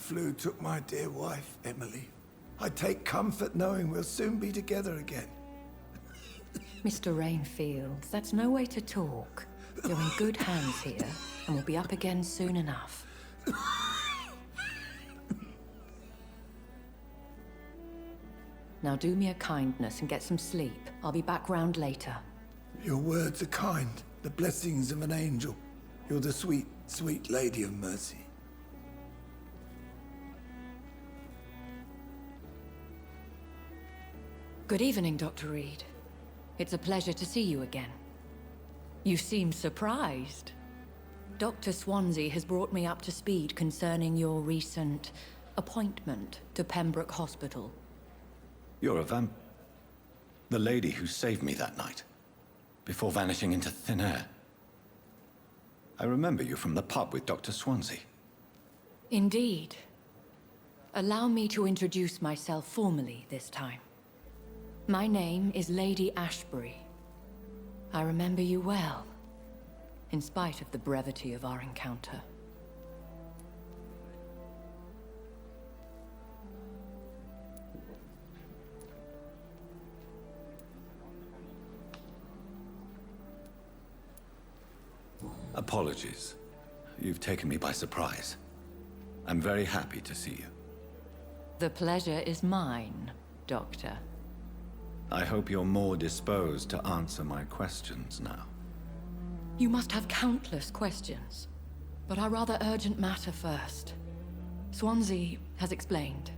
flu took my dear wife, Emily. I take comfort knowing we'll soon be together again. Mr. Rainfield, that's no way to talk. You're in good hands here, and we'll be up again soon enough. Now do me a kindness and get some sleep. I'll be back round later. Your words are kind, the blessings of an angel. You're the sweet, sweet Lady of Mercy. Good evening, Dr. Reed. It's a pleasure to see you again. You seem surprised. Dr. Swansea has brought me up to speed concerning your recent appointment to Pembroke Hospital. You're a the lady who saved me that night, before vanishing into thin air. I remember you from the pub with Dr. Swansea. Indeed. Allow me to introduce myself formally this time. My name is Lady Ashbury. I remember you well, in spite of the brevity of our encounter. Apologies. You've taken me by surprise. I'm very happy to see you. The pleasure is mine, Doctor. I hope you're more disposed to answer my questions now. You must have countless questions, but our rather urgent matter first. Swansea has explained.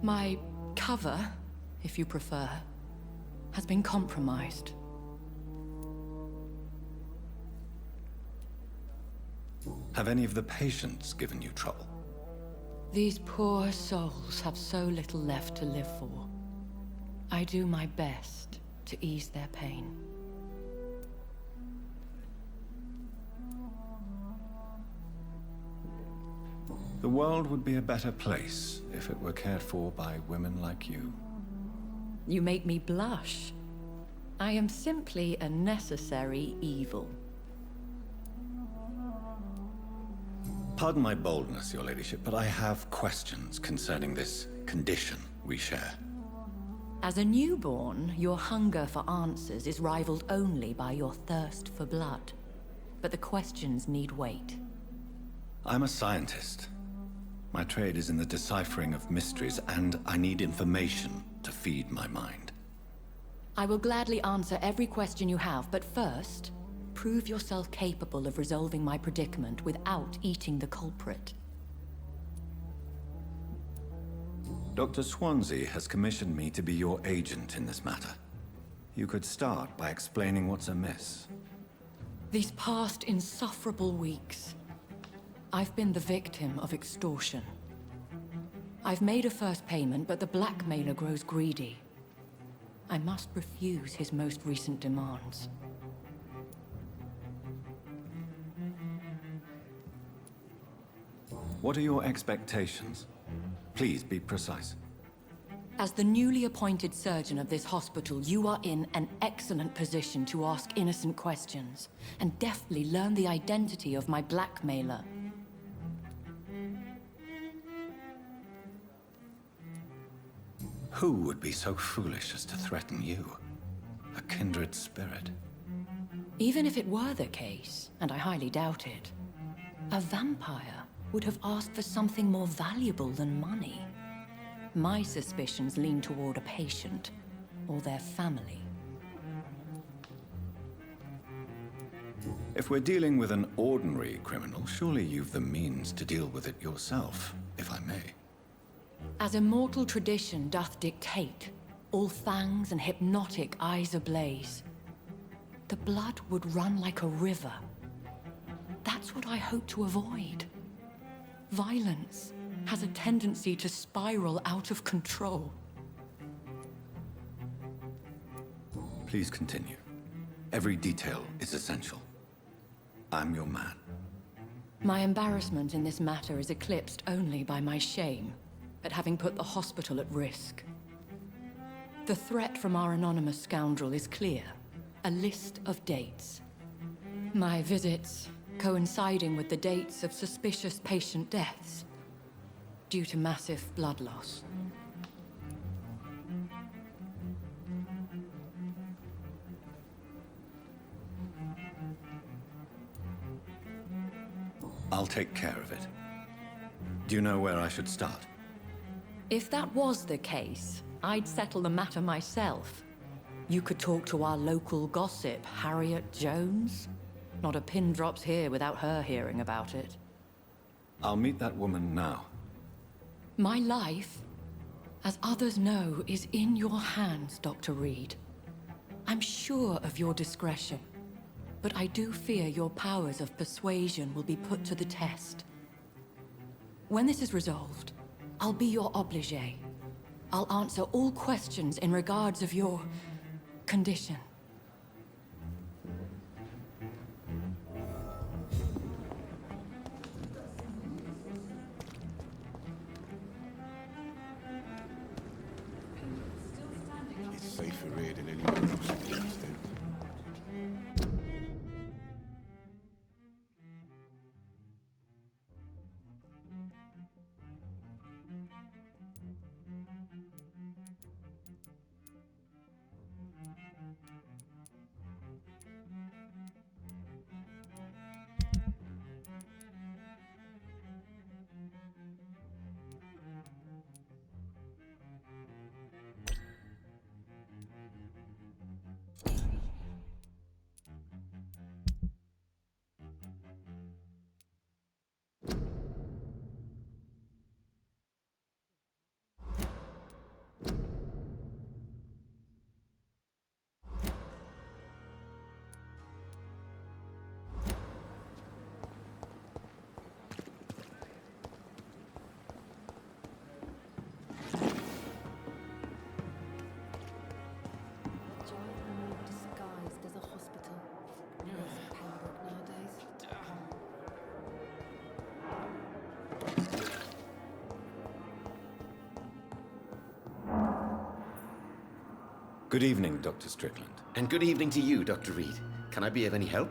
My cover, if you prefer, has been compromised. Have any of the patients given you trouble? These poor souls have so little left to live for. I do my best to ease their pain. The world would be a better place if it were cared for by women like you. You make me blush. I am simply a necessary evil. Pardon my boldness, Your Ladyship, but I have questions concerning this condition we share. As a newborn, your hunger for answers is rivaled only by your thirst for blood. But the questions need wait. I'm a scientist. My trade is in the deciphering of mysteries, and I need information to feed my mind. I will gladly answer every question you have, but first, prove yourself capable of resolving my predicament without eating the culprit. Dr. Swansea has commissioned me to be your agent in this matter. You could start by explaining what's amiss. These past insufferable weeks, I've been the victim of extortion. I've made a first payment, but the blackmailer grows greedy. I must refuse his most recent demands. What are your expectations? Please be precise. As the newly appointed surgeon of this hospital, you are in an excellent position to ask innocent questions and deftly learn the identity of my blackmailer. Who would be so foolish as to threaten you? A kindred spirit. Even if it were the case, and I highly doubt it, a vampire would have asked for something more valuable than money. My suspicions lean toward a patient or their family. If we're dealing with an ordinary criminal, surely you've the means to deal with it yourself, if I may. As immortal tradition doth dictate, all fangs and hypnotic eyes ablaze, the blood would run like a river. That's what I hope to avoid. Violence has a tendency to spiral out of control. Please continue. Every detail is essential. I'm your man. My embarrassment in this matter is eclipsed only by my shame at having put the hospital at risk. The threat from our anonymous scoundrel is clear. A list of dates. My visits coinciding with the dates of suspicious patient deaths. due to massive blood loss. I'll take care of it. Do you know where I should start? If that was the case, I'd settle the matter myself. You could talk to our local gossip, Harriet Jones. Not a pin drops here without her hearing about it. I'll meet that woman now. My life, as others know, is in your hands, Dr. Reed. I'm sure of your discretion, but I do fear your powers of persuasion will be put to the test. When this is resolved, I'll be your obligé. I'll answer all questions in regards of your condition. It's safer here than anywhere else in the East End. Disguised as a hospital. Where's Pembroke nowadays? Good evening, Dr. Strickland. And good evening to you, Dr. Reed. Can I be of any help?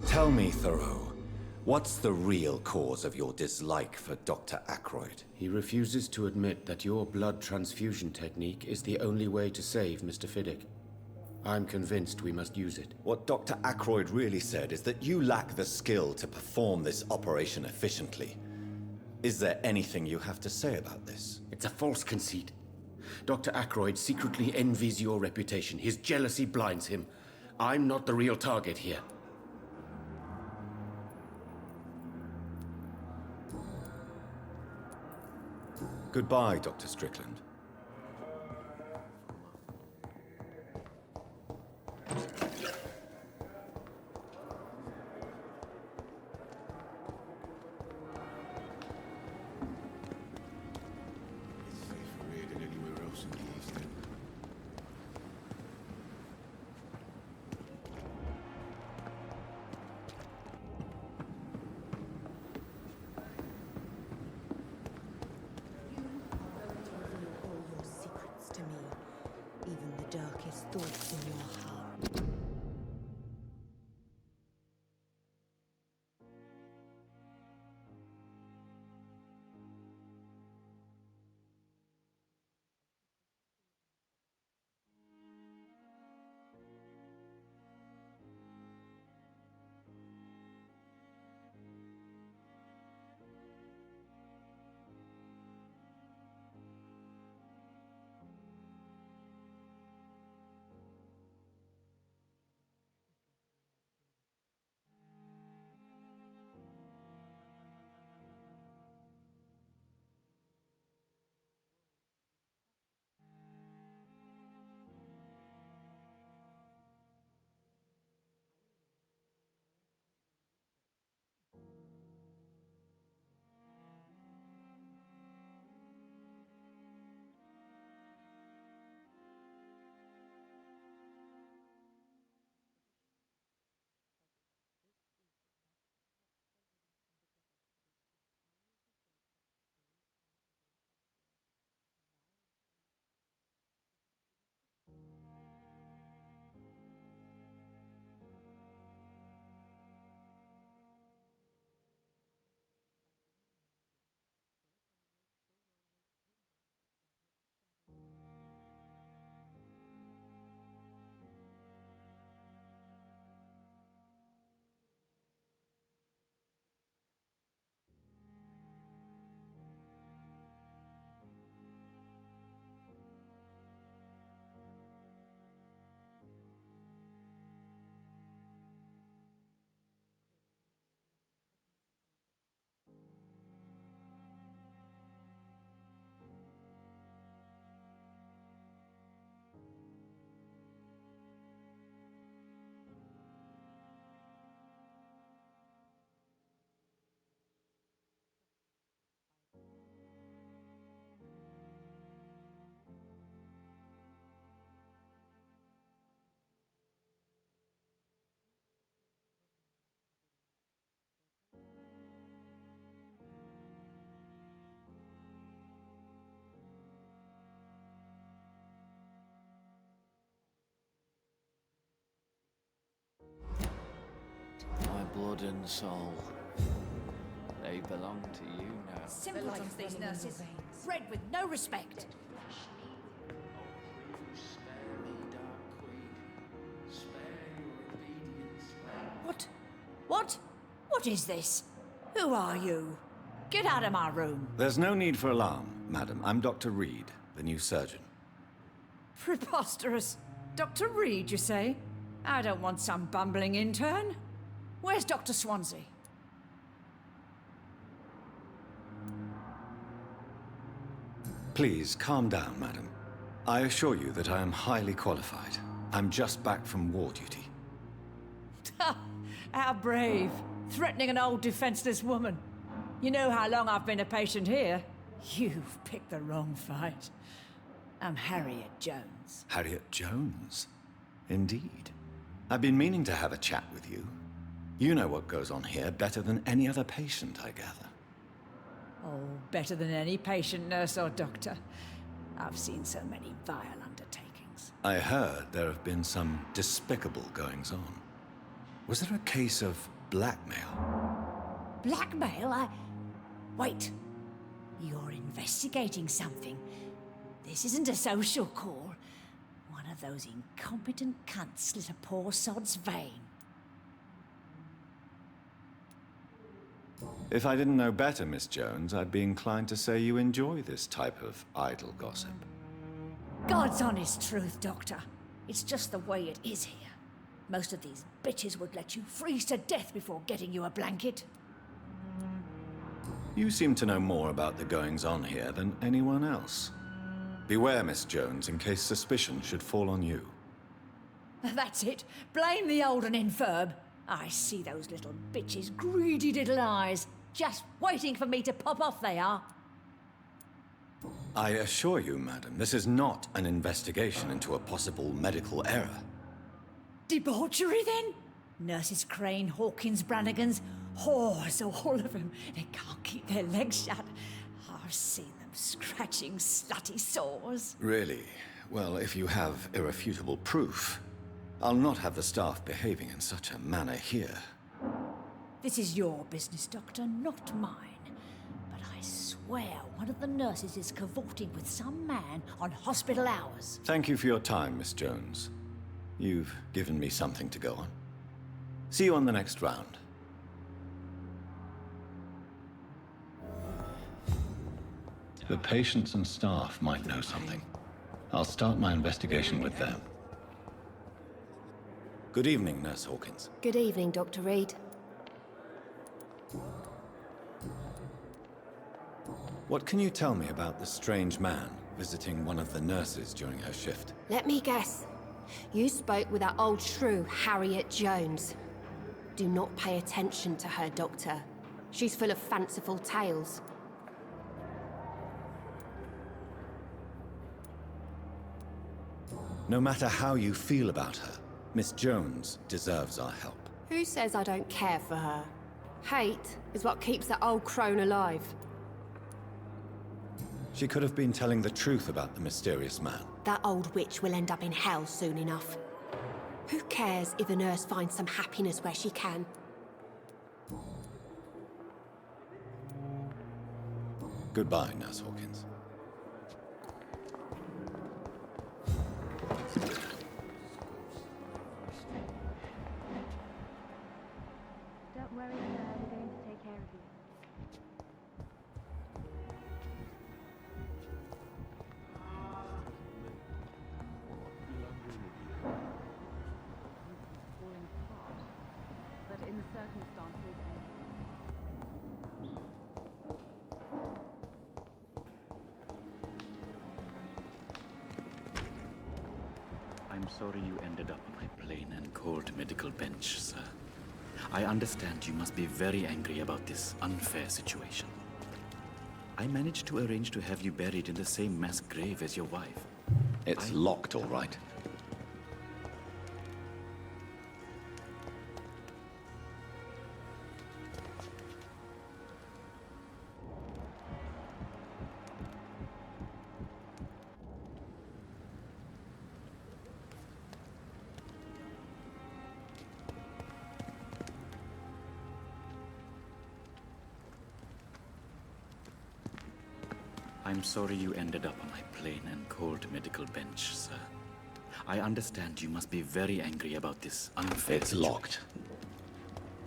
Tell me, Thoreau, what's the real cause of your dislike for Dr. Ackroyd? He refuses to admit that your blood transfusion technique is the only way to save Mr. Fiddick. I'm convinced we must use it. What Dr. Ackroyd really said is that you lack the skill to perform this operation efficiently. Is there anything you have to say about this? It's a false conceit. Dr. Ackroyd secretly envies your reputation. His jealousy blinds him. I'm not the real target here. Goodbye, Dr. Strickland. It's safer here than anywhere else in the East End. All your secrets to me, even the darkest thoughts in your heart. blood and soul. They belong to you now. Simpletons, these nurses. Bred with no respect. Spare me, Dark Queen. Spare your obedience. What? What? What is this? Who are you? Get out of my room. There's no need for alarm, madam. I'm Dr. Reed, the new surgeon. Preposterous. Dr. Reed, you say? I don't want some bumbling intern. Where's Dr. Swansea? Please, calm down, madam. I assure you that I am highly qualified. I'm just back from war duty. How brave. Threatening an old defenseless woman. You know how long I've been a patient here? You've picked the wrong fight. I'm Harriet Jones. Harriet Jones? Indeed. I've been meaning to have a chat with you. You know what goes on here better than any other patient, I gather. Oh, better than any patient, nurse, or doctor. I've seen so many vile undertakings. I heard there have been some despicable goings-on. Was there a case of blackmail? Blackmail? Wait. You're investigating something. This isn't a social call. One of those incompetent cunts slit a poor sod's vein. If I didn't know better, Miss Jones, I'd be inclined to say you enjoy this type of idle gossip. God's honest truth, Doctor. It's just the way it is here. Most of these bitches would let you freeze to death before getting you a blanket. You seem to know more about the goings-on here than anyone else. Beware, Miss Jones, in case suspicion should fall on you. That's it. Blame the old and infirm. I see those little bitches' greedy little eyes. Just waiting for me to pop off they are. I assure you, madam, this is not an investigation into a possible medical error. Debauchery, then? Nurses Crane, Hawkins, Brannigans, whores, all of them. They can't keep their legs shut. I've seen them scratching slutty sores. Really? Well, if you have irrefutable proof, I'll not have the staff behaving in such a manner here. This is your business, Doctor, not mine. But I swear one of the nurses is cavorting with some man on hospital hours. Thank you for your time, Miss Jones. You've given me something to go on. See you on the next round. The patients and staff might know something. I'll start my investigation with them. Good evening, Nurse Hawkins. Good evening, Dr. Reed. What can you tell me about the strange man visiting one of the nurses during her shift? Let me guess. You spoke with that old shrew, Harriet Jones. Do not pay attention to her, Doctor. She's full of fanciful tales. No matter how you feel about her, Miss Jones deserves our help. Who says I don't care for her? Hate is what keeps that old crone alive. She could have been telling the truth about the mysterious man. That old witch will end up in hell soon enough. Who cares if a nurse finds some happiness where she can? Goodbye, Nurse Hawkins. Don't worry, sir. We're going to take care of you. Falling apart, but in the circumstances. I'm sorry you ended up on my plain and cold medical bench, sir. I understand you must be very angry about this unfair situation. I managed to arrange to have you buried in the same mass grave as your wife. It's locked, all right. I'm sorry you ended up on my plain and cold medical bench, sir. I understand you must be very angry about this unfair It's situation. locked.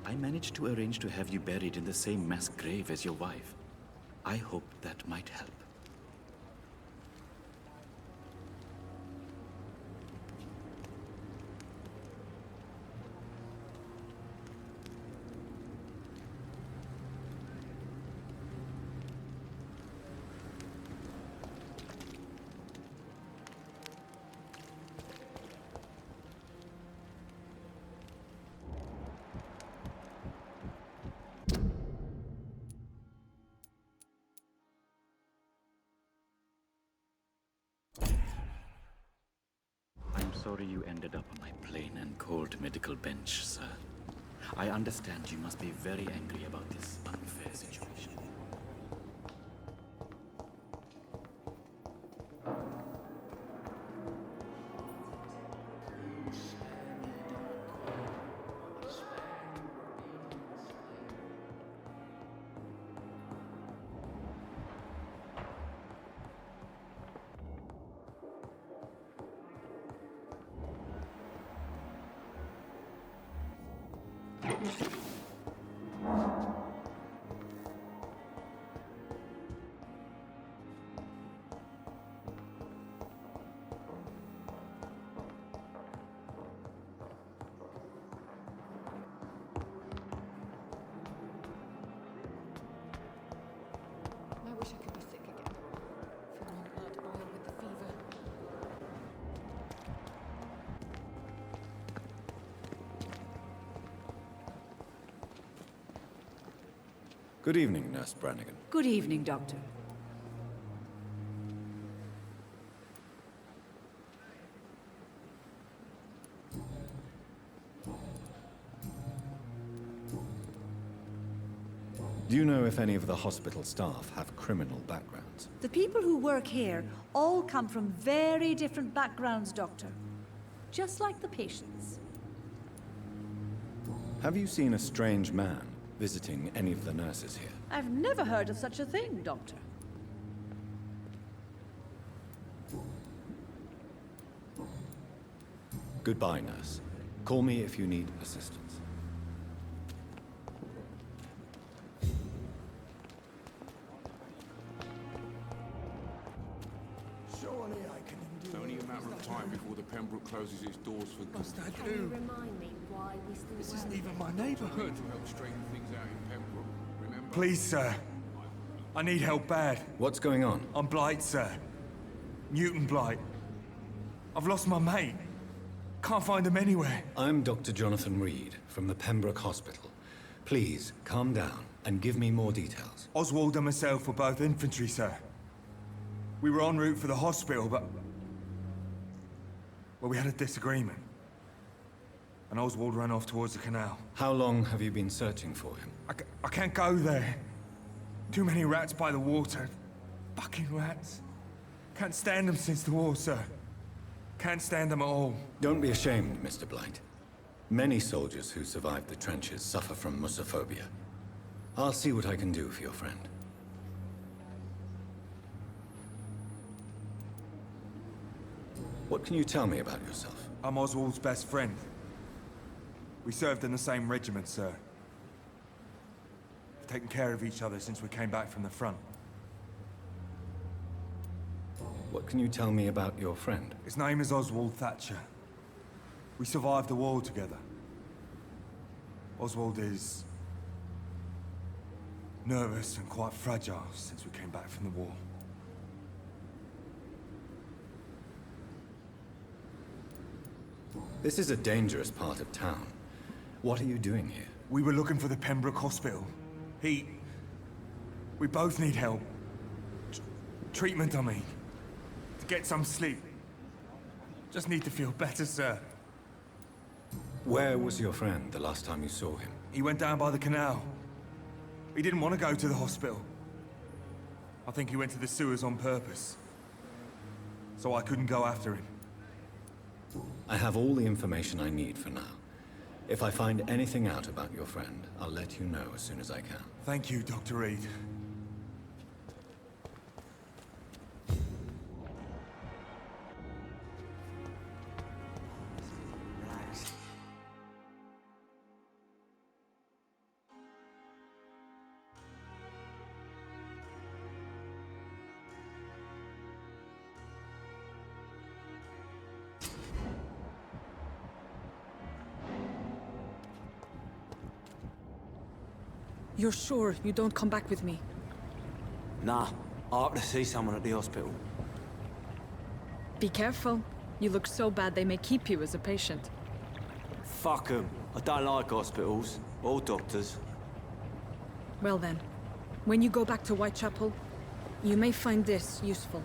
I managed to arrange to have you buried in the same mass grave as your wife. I hope that might help. I'm sorry you ended up on my plain and cold medical bench, sir. I understand you must be very angry about this unfair situation. I wish I could be sick again. Feeling blood boil with the fever. Good evening, Nurse Brannigan. Good evening, Doctor. Do you know if any of the hospital staff have criminal backgrounds? The people who work here all come from very different backgrounds, Doctor. Just like the patients. Have you seen a strange man visiting any of the nurses here? I've never heard of such a thing, Doctor. Goodbye, nurse. Call me if you need assistance. Surely I can It's endure. only a matter of time before the Pembroke closes its doors for good. Must I Can you do? remind me why we still This work isn't even my To neighborhood. help straighten things out in Pembroke, remember? Please, sir. I need help bad. What's going on? I'm Blight, sir. Newton Blight. I've lost my mate. Can't find him anywhere. I'm Dr. Jonathan Reed from the Pembroke Hospital. Please, calm down and give me more details. Oswald and myself were both infantry, sir. We were en route for the hospital, but... well, we had a disagreement. And Oswald ran off towards the canal. How long have you been searching for him? I can't go there. Too many rats by the water. Fucking rats. Can't stand them since the war, sir. Can't stand them at all. Don't be ashamed, Mr. Blight. Many soldiers who survived the trenches suffer from musophobia. I'll see what I can do for your friend. What can you tell me about yourself? I'm Oswald's best friend. We served in the same regiment, sir. We've taken care of each other since we came back from the front. What can you tell me about your friend? His name is Oswald Thatcher. We survived the war together. Oswald is... nervous and quite fragile since we came back from the war. This is a dangerous part of town. What are you doing here? We were looking for the Pembroke Hospital. We both need help. Treatment, I mean. To get some sleep. Just need to feel better, sir. Where was your friend the last time you saw him? He went down by the canal. He didn't want to go to the hospital. I think he went to the sewers on purpose. So I couldn't go after him. I have all the information I need for now. If I find anything out about your friend, I'll let you know as soon as I can. Thank you, Dr. Reed. You're sure you don't come back with me? Nah, I have to see someone at the hospital. Be careful. You look so bad they may keep you as a patient. Fuck 'em. I don't like hospitals. Or doctors. Well then, when you go back to Whitechapel, you may find this useful.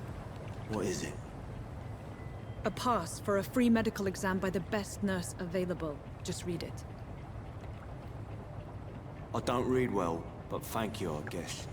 What is it? A pass for a free medical exam by the best nurse available. Just read it. I don't read well, but thank you, I guess.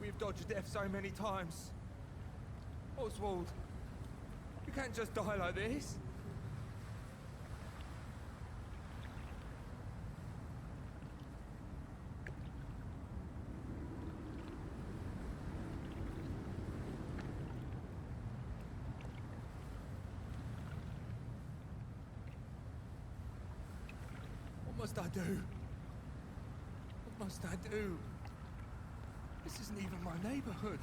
We've dodged death so many times. Oswald, you can't just die like this. What must I do? What must I do? This isn't even my neighborhood.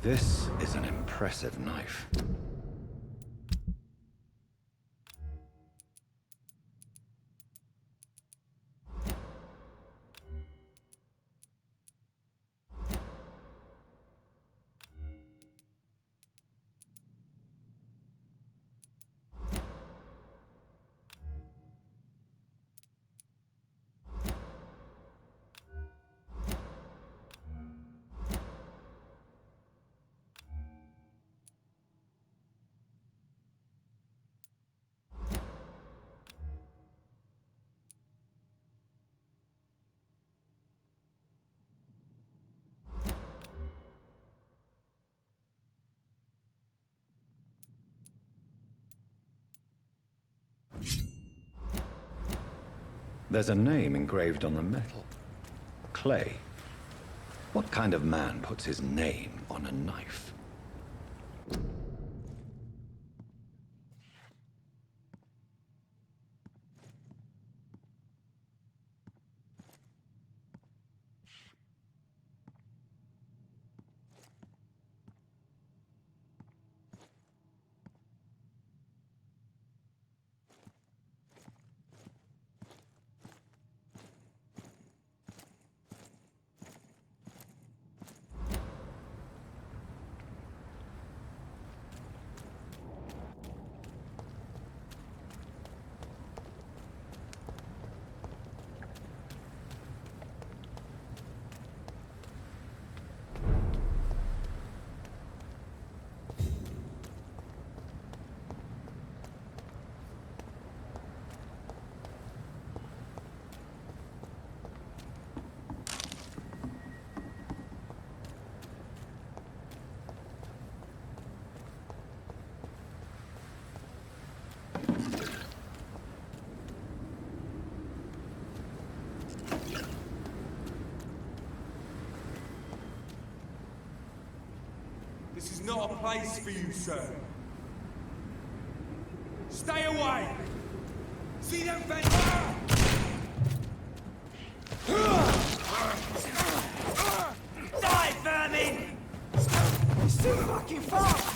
This is an impressive knife. There's a name engraved on the metal. Clay. What kind of man puts his name on a knife? This is not a place for you, sir. Stay away! See them Vampyr! Die, vermin! He's too fucking far!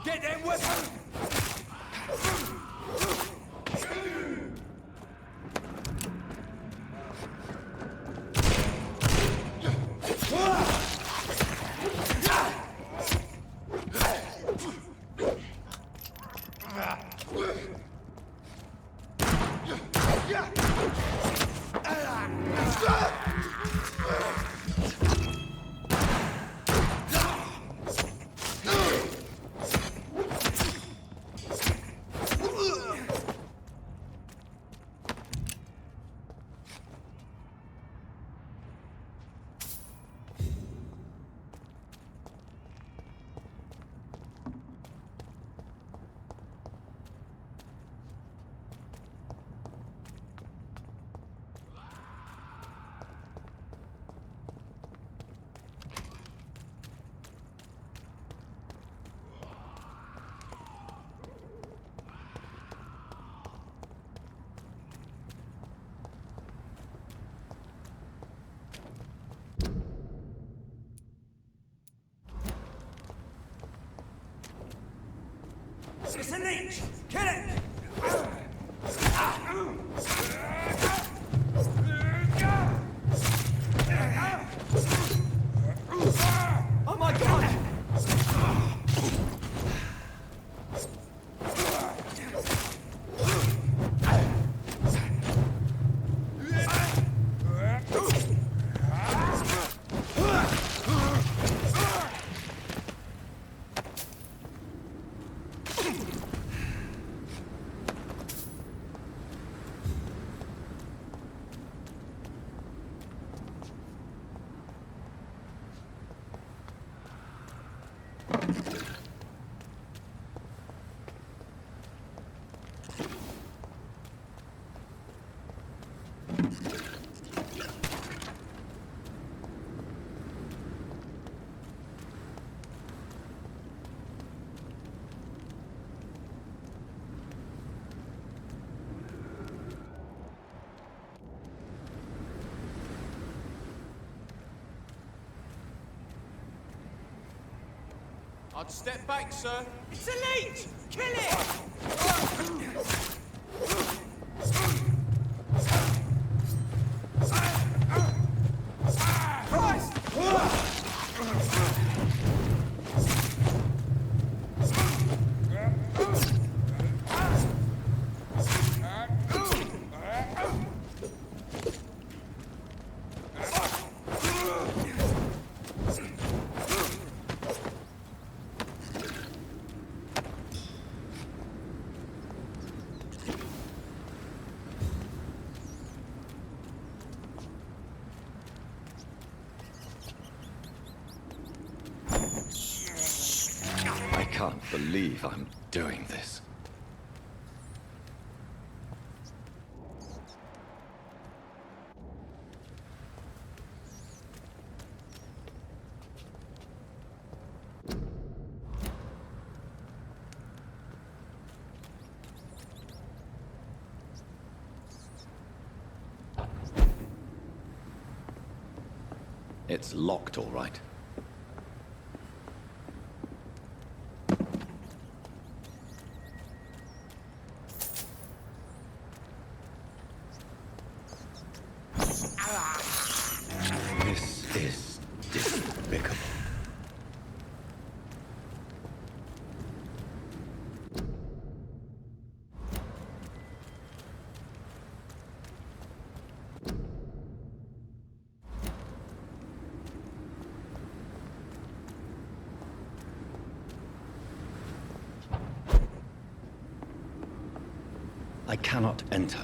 Get them weapons! It's a leech! Kill it! Oh my god! I'd step back, sir. It's a leech! Kill it! I can't believe I'm doing this. It's locked, all right. I cannot enter.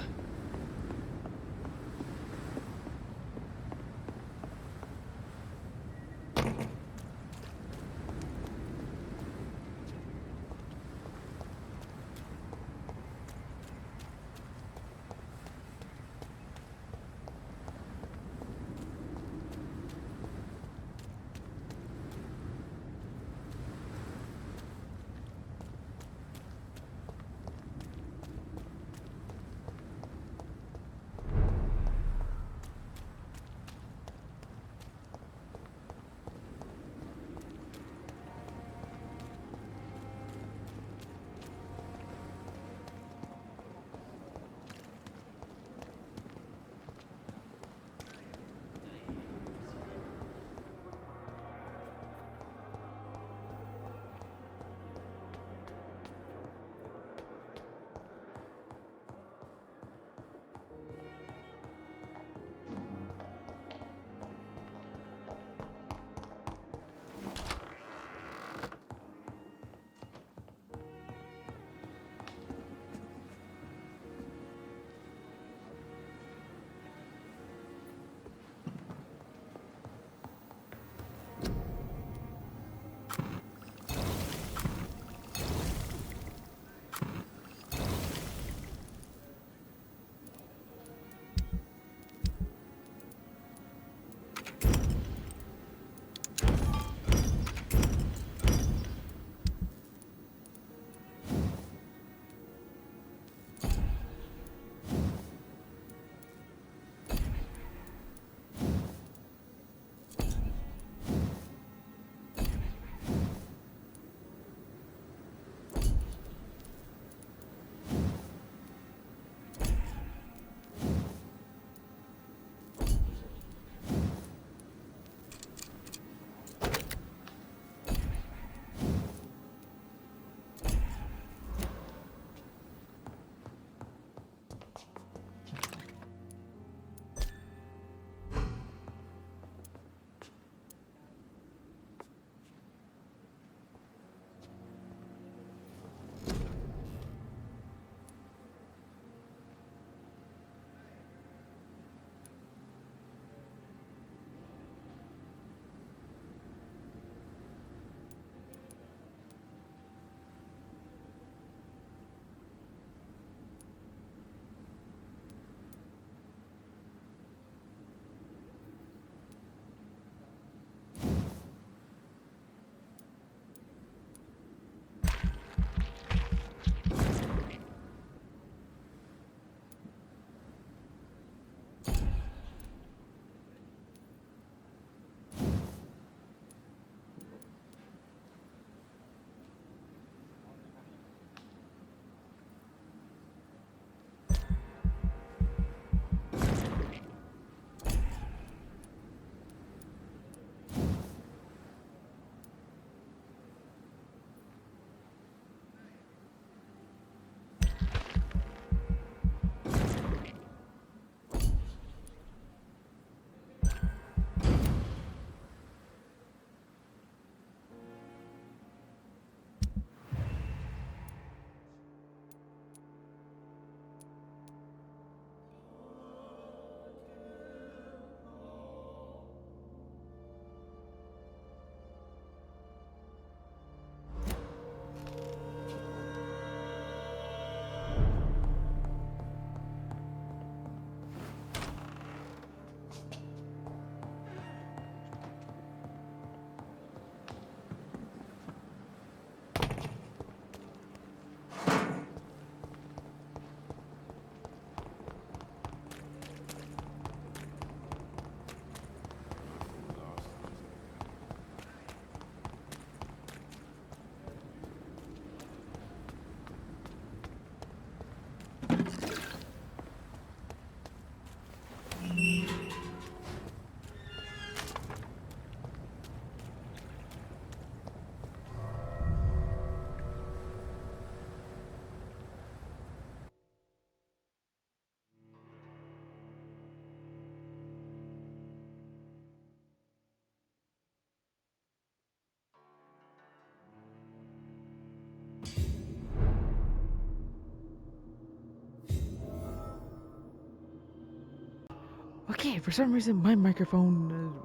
Okay, for some reason my microphone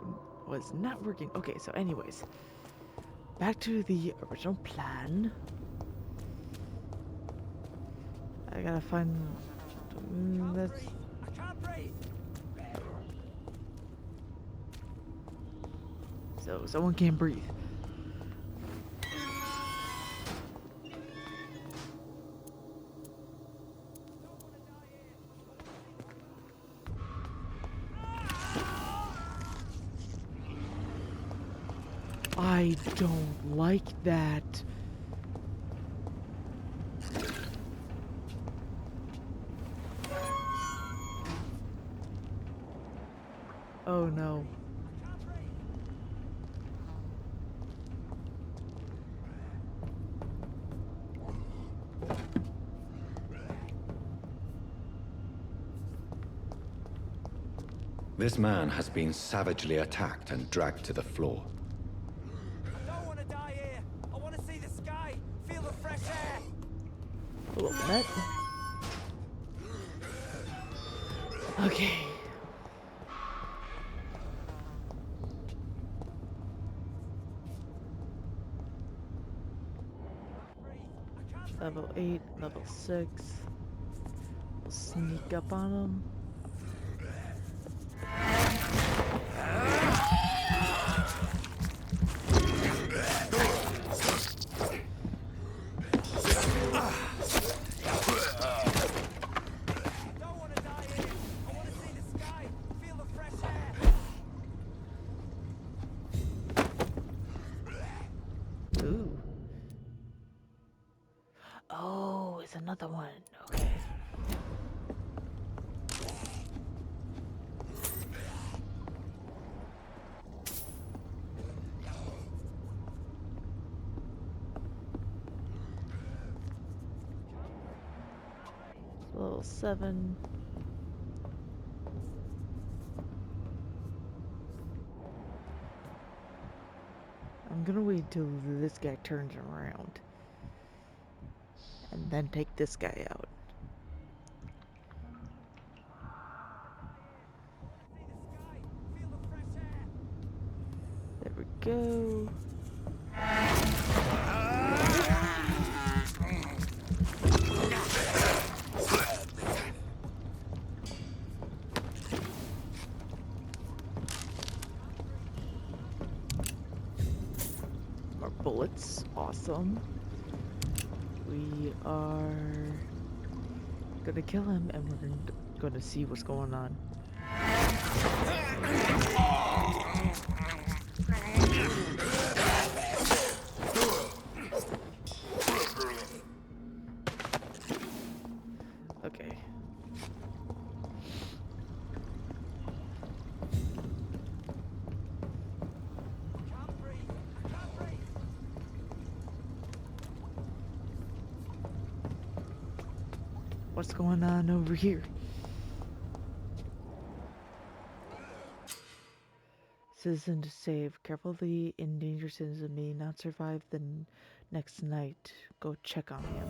was not working. Okay, so anyways, back to the original plan. I gotta find this. I can't breathe. So someone can't breathe. I don't like that. Oh no. This man has been savagely attacked and dragged to the floor. I don't want to die here. I want to see the sky, feel the fresh air. We'll open that. Okay. Level 8, level 6. We'll sneak up on him. Ooh. Oh, it's another one. Okay. Level 7. I'm gonna wait till this guy turns around. And then take this guy out. There we go. More bullets. Awesome. We are gonna kill him and we're gonna see what's going on. Okay. What's going on over here? Citizen to save. Careful, the endangered citizen may not survive the next night. Go check on him.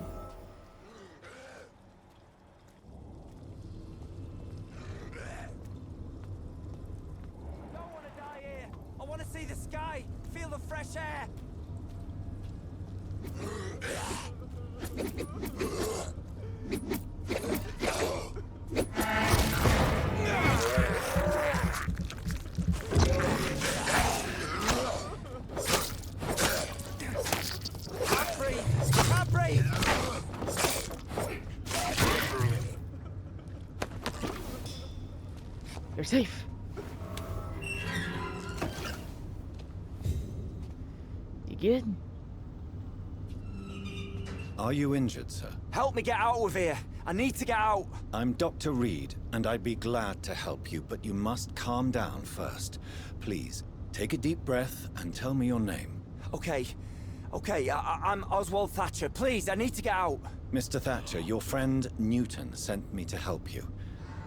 I don't want to die here. I want to see the sky, feel the fresh air. You're safe. You good? Are you injured, sir? Help me get out of here. I need to get out. I'm Dr. Reed, and I'd be glad to help you, but you must calm down first. Please, take a deep breath and tell me your name. Okay. I'm Oswald Thatcher. Please, I need to get out. Mr. Thatcher, your friend Newton sent me to help you.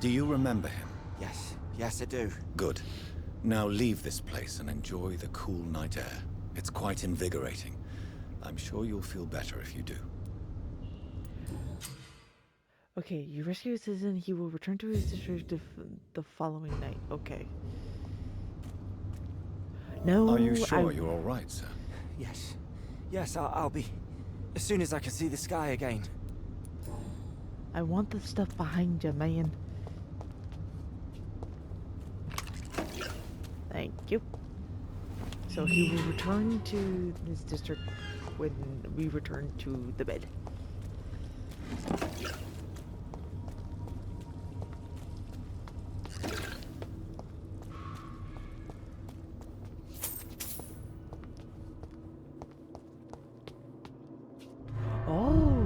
Do you remember him? Yes, I do. Good. Now leave this place and enjoy the cool night air. It's quite invigorating. I'm sure you'll feel better if you do. Okay, you rescue a citizen, he will return to his district the following night. Okay. No, Are you sure you're all right, sir? Yes. Yes, I'll be. As soon as I can see the sky again. I want the stuff behind you, man. Thank you. So he will return to his district when we return to the bed. Oh.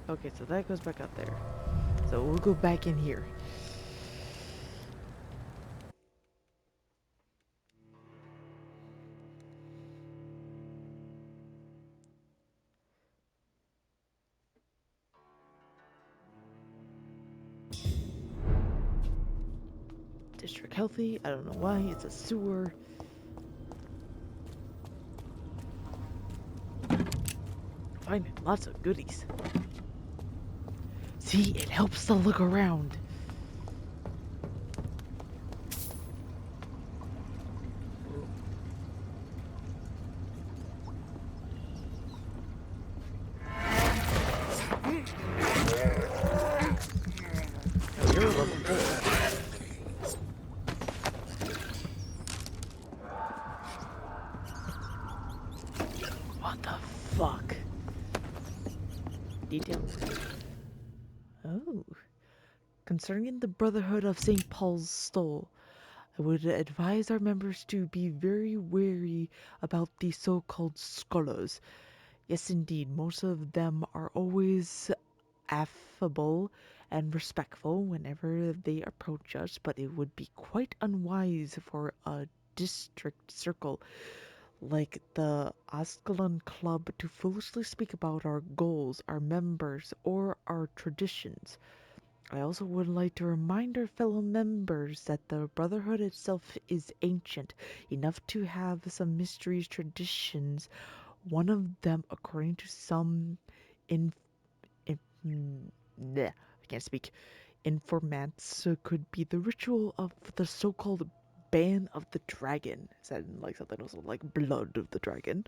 Okay, so that goes back up there. So we'll go back in here. District healthy. I don't know why. It's a sewer. Finding lots of goodies. See, it helps to look around. You're level 4. What the fuck? Details. Oh. Concerning the Brotherhood of St. Paul's Stole, I would advise our members to be very wary about the so-called scholars. Yes, indeed, most of them are always affable and respectful whenever they approach us, but it would be quite unwise for a district circle like the Ascalon Club to foolishly speak about our goals, our members, or our traditions. I also would like to remind our fellow members that the Brotherhood itself is ancient, enough to have some mysteries, traditions. One of them, according to some I can't speak, informants, could be the ritual of the so-called Ban of the Dragon. Said like something also like Blood of the Dragon.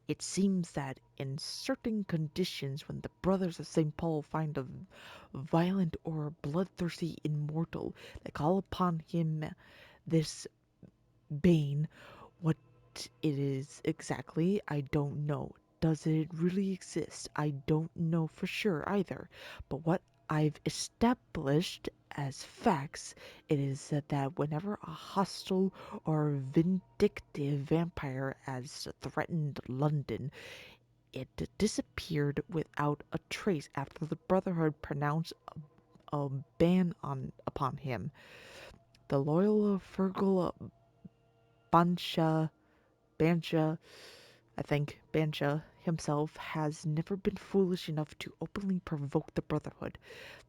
It seems that in certain conditions, when the brothers of St. Paul find a violent or bloodthirsty immortal, they call upon him this bane. What it is exactly, I don't know. Does it really exist? I don't know for sure either. But what I've established as facts, it is that whenever a hostile or vindictive vampire has threatened London, it disappeared without a trace after the Brotherhood pronounced a ban upon him. The loyal Fergal Bansha, I think Bansha himself has never been foolish enough to openly provoke the Brotherhood.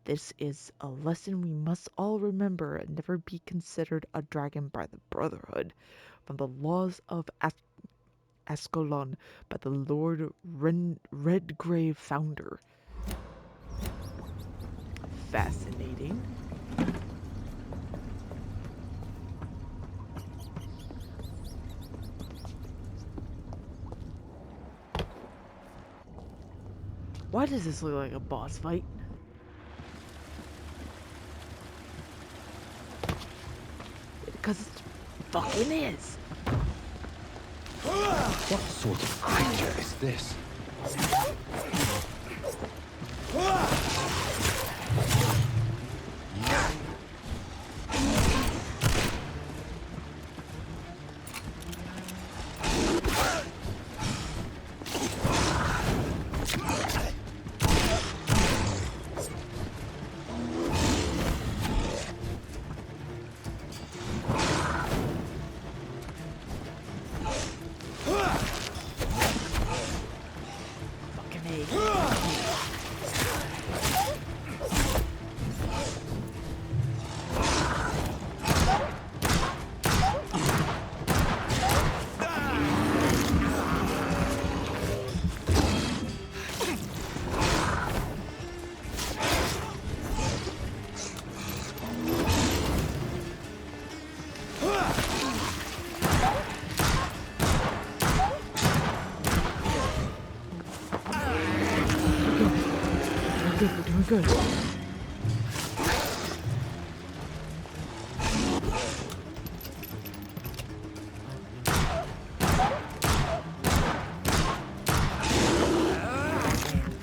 This is a lesson we must all remember and never be considered a dragon by the Brotherhood. From the laws of Ascalon by the Lord Redgrave founder. Fascinating. Why does this look like a boss fight? Because it fucking is. What sort of creature is this? good.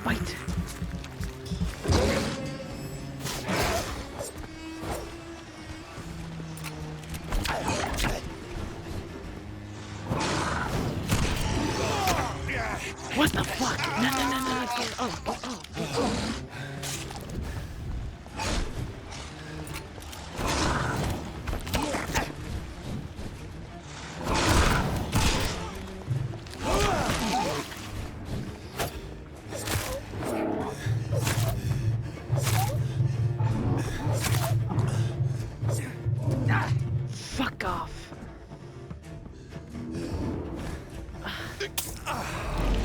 Fight. What the fuck? No. Oh. Fuck off.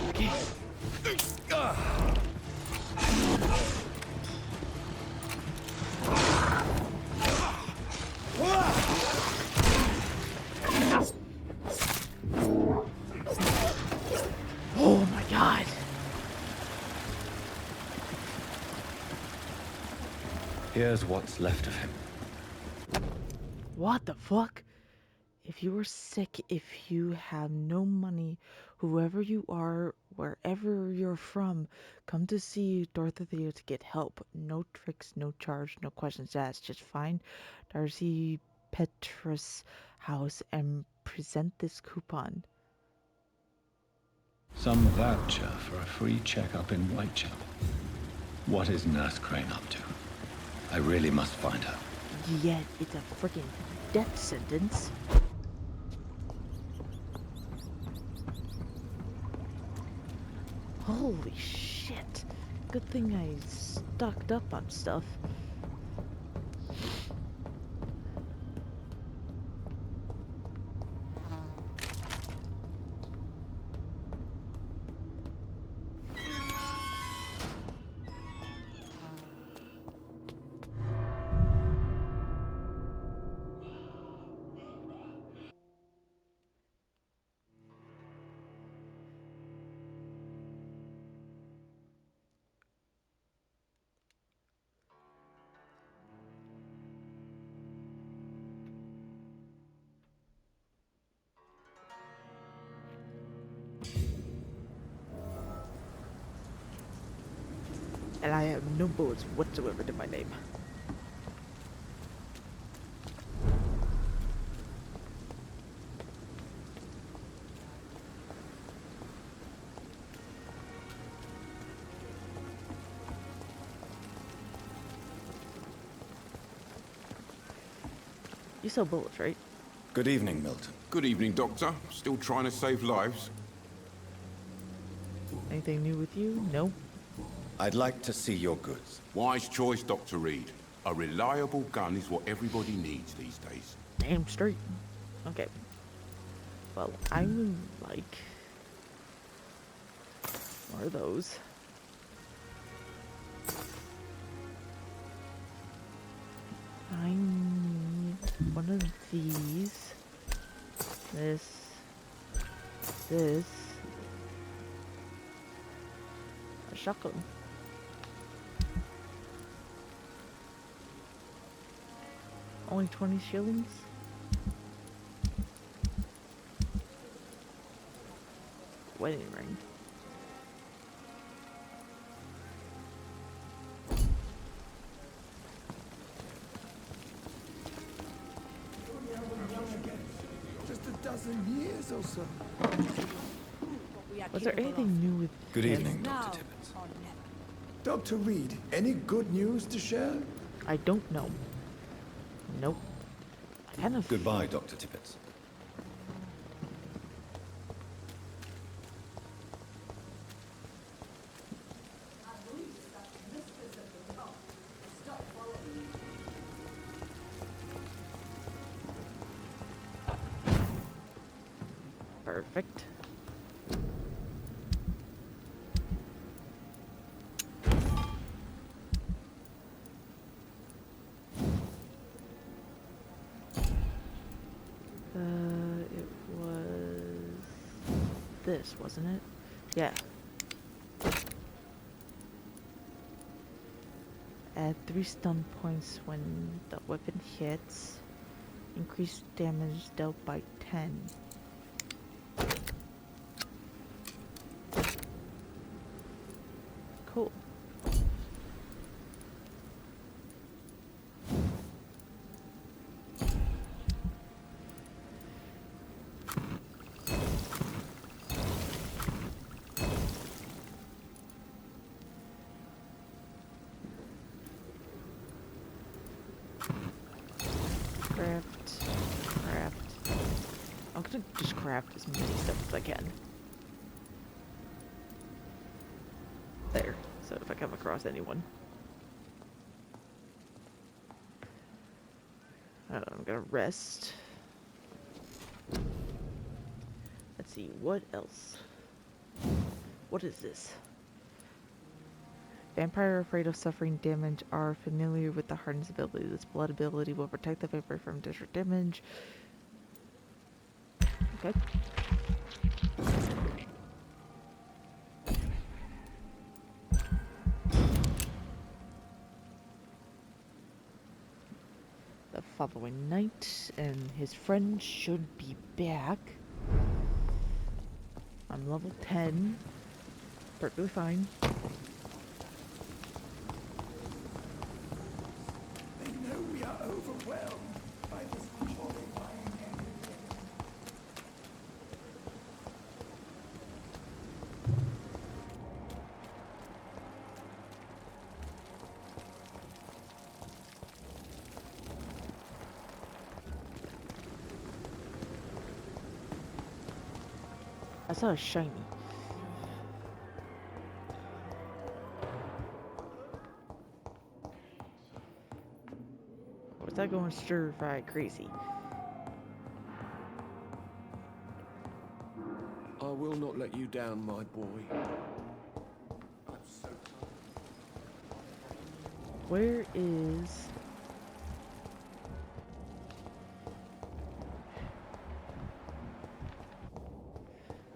Okay. Oh my god. Here's what's left of him. What the fuck? If you are sick, if you have no money, whoever you are, wherever you're from, come to see Dorothea to get help. No tricks, no charge, no questions asked. Just find Darcy Petrus' house and present this coupon. Some voucher for a free checkup in Whitechapel. What is Nurse Crane up to? I really must find her. Yet it's a freaking death sentence. Holy shit. Good thing I stocked up on stuff. And I have no bullets whatsoever to my name. You sell bullets, right? Good evening, Milton. Good evening, Doctor. Still trying to save lives? Anything new with you? No? I'd like to see your goods. Wise choice, Dr. Reed. A reliable gun is what everybody needs these days. Damn straight. Okay. Well, I would like more of those. I need one of these. This. A shotgun. Only 20 shillings? Wedding ring. Just a dozen years or so. Was there anything new with Good him? evening, Dr. Tippett. Dr. Reed, any good news to share? I don't know. Nope. I kind of... Goodbye, Dr. Tippett. Perfect. It was this, wasn't it? Yeah. Add 3 stun points when the weapon hits. Increase damage dealt by 10. Cool. Craft. I'm gonna just craft as many stuff as I can. There. So if I come across anyone. I'm gonna rest. Let's see, what else? What is this? Vampire afraid of suffering damage are familiar with the hardened ability. This blood ability will protect the vampire from direct damage. Okay. The following night, and his friend should be back. I'm level 10. Perfectly fine. They know we are overwhelmed by this horrifying epidemic. I saw a shiny. Was that going stir-fried crazy? I will not let you down, my boy. I'm so Where is...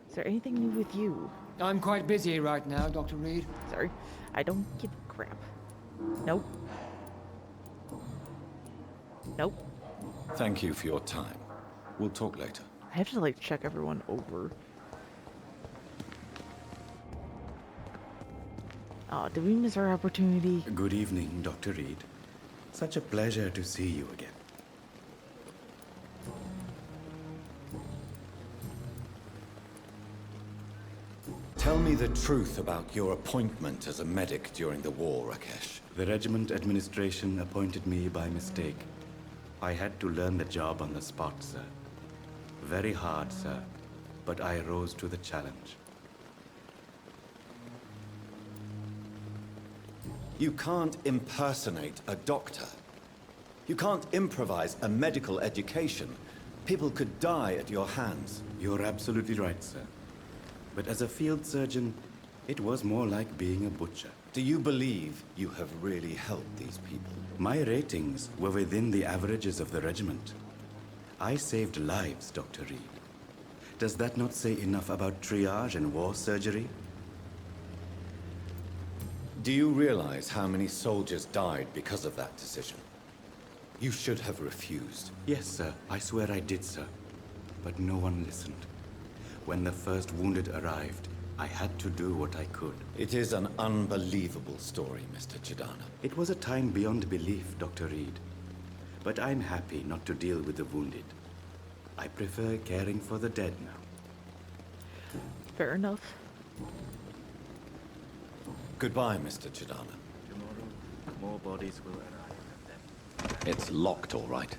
Is there anything new with you? I'm quite busy right now, Dr. Reed. Sorry, I don't give a crap. Nope. Nope. Thank you for your time. We'll talk later. I have to, like, check everyone over. Oh, did we miss our opportunity? Good evening, Dr. Reed. Such a pleasure to see you again. Tell me the truth about your appointment as a medic during the war, Rakesh. The regiment administration appointed me by mistake. I had to learn the job on the spot, sir. Very hard, sir, but I rose to the challenge. You can't impersonate a doctor. You can't improvise a medical education. People could die at your hands. You're absolutely right, sir. But as a field surgeon, it was more like being a butcher. Do you believe you have really helped these people? My ratings were within the averages of the regiment. I saved lives, Dr. Reed. Does that not say enough about triage and war surgery? Do you realize how many soldiers died because of that decision? You should have refused. Yes, sir. I swear I did, sir. But no one listened. When the first wounded arrived, I had to do what I could. It is an unbelievable story, Mr. Chidana. It was a time beyond belief, Dr. Reed. But I'm happy not to deal with the wounded. I prefer caring for the dead now. Fair enough. Goodbye, Mr. Chidana. Tomorrow, more bodies will arrive. It's locked, all right.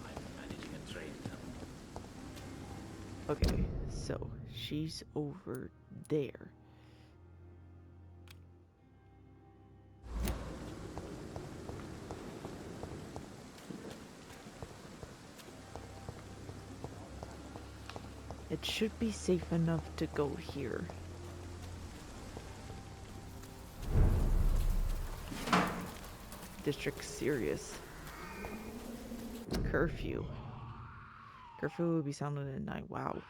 I'm managing a train now. Okay, so she's over there. It should be safe enough to go here. District serious. Curfew. Curfew will be sounded at night. Wow.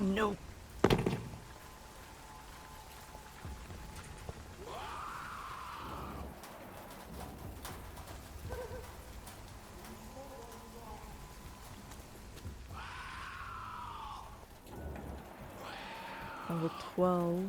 No. Level 12.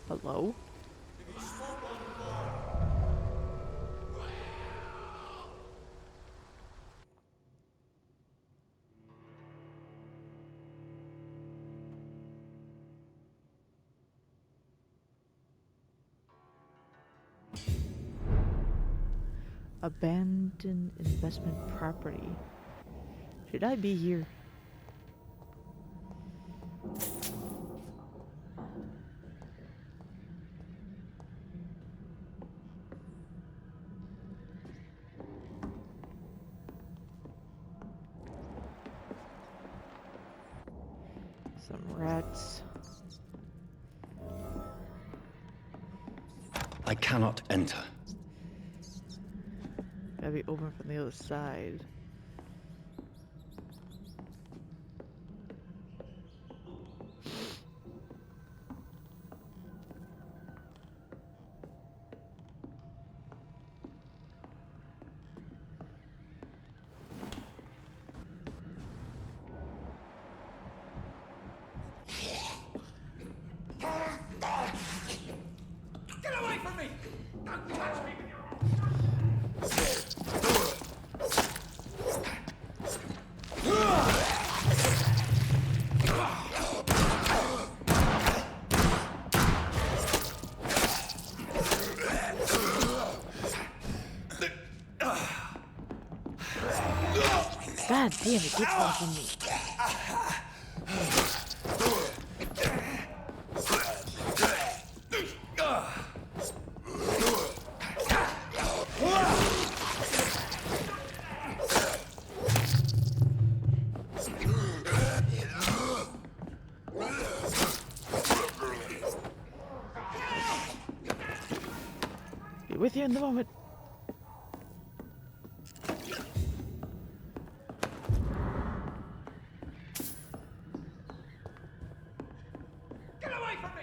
Hello? Abandoned investment property. Should I be here? Some rats. I cannot enter. Gotta be open from the other side. Get away from me! Don't touch me! God damn, it keeps watching me. Be with you in the moment. Get away from me!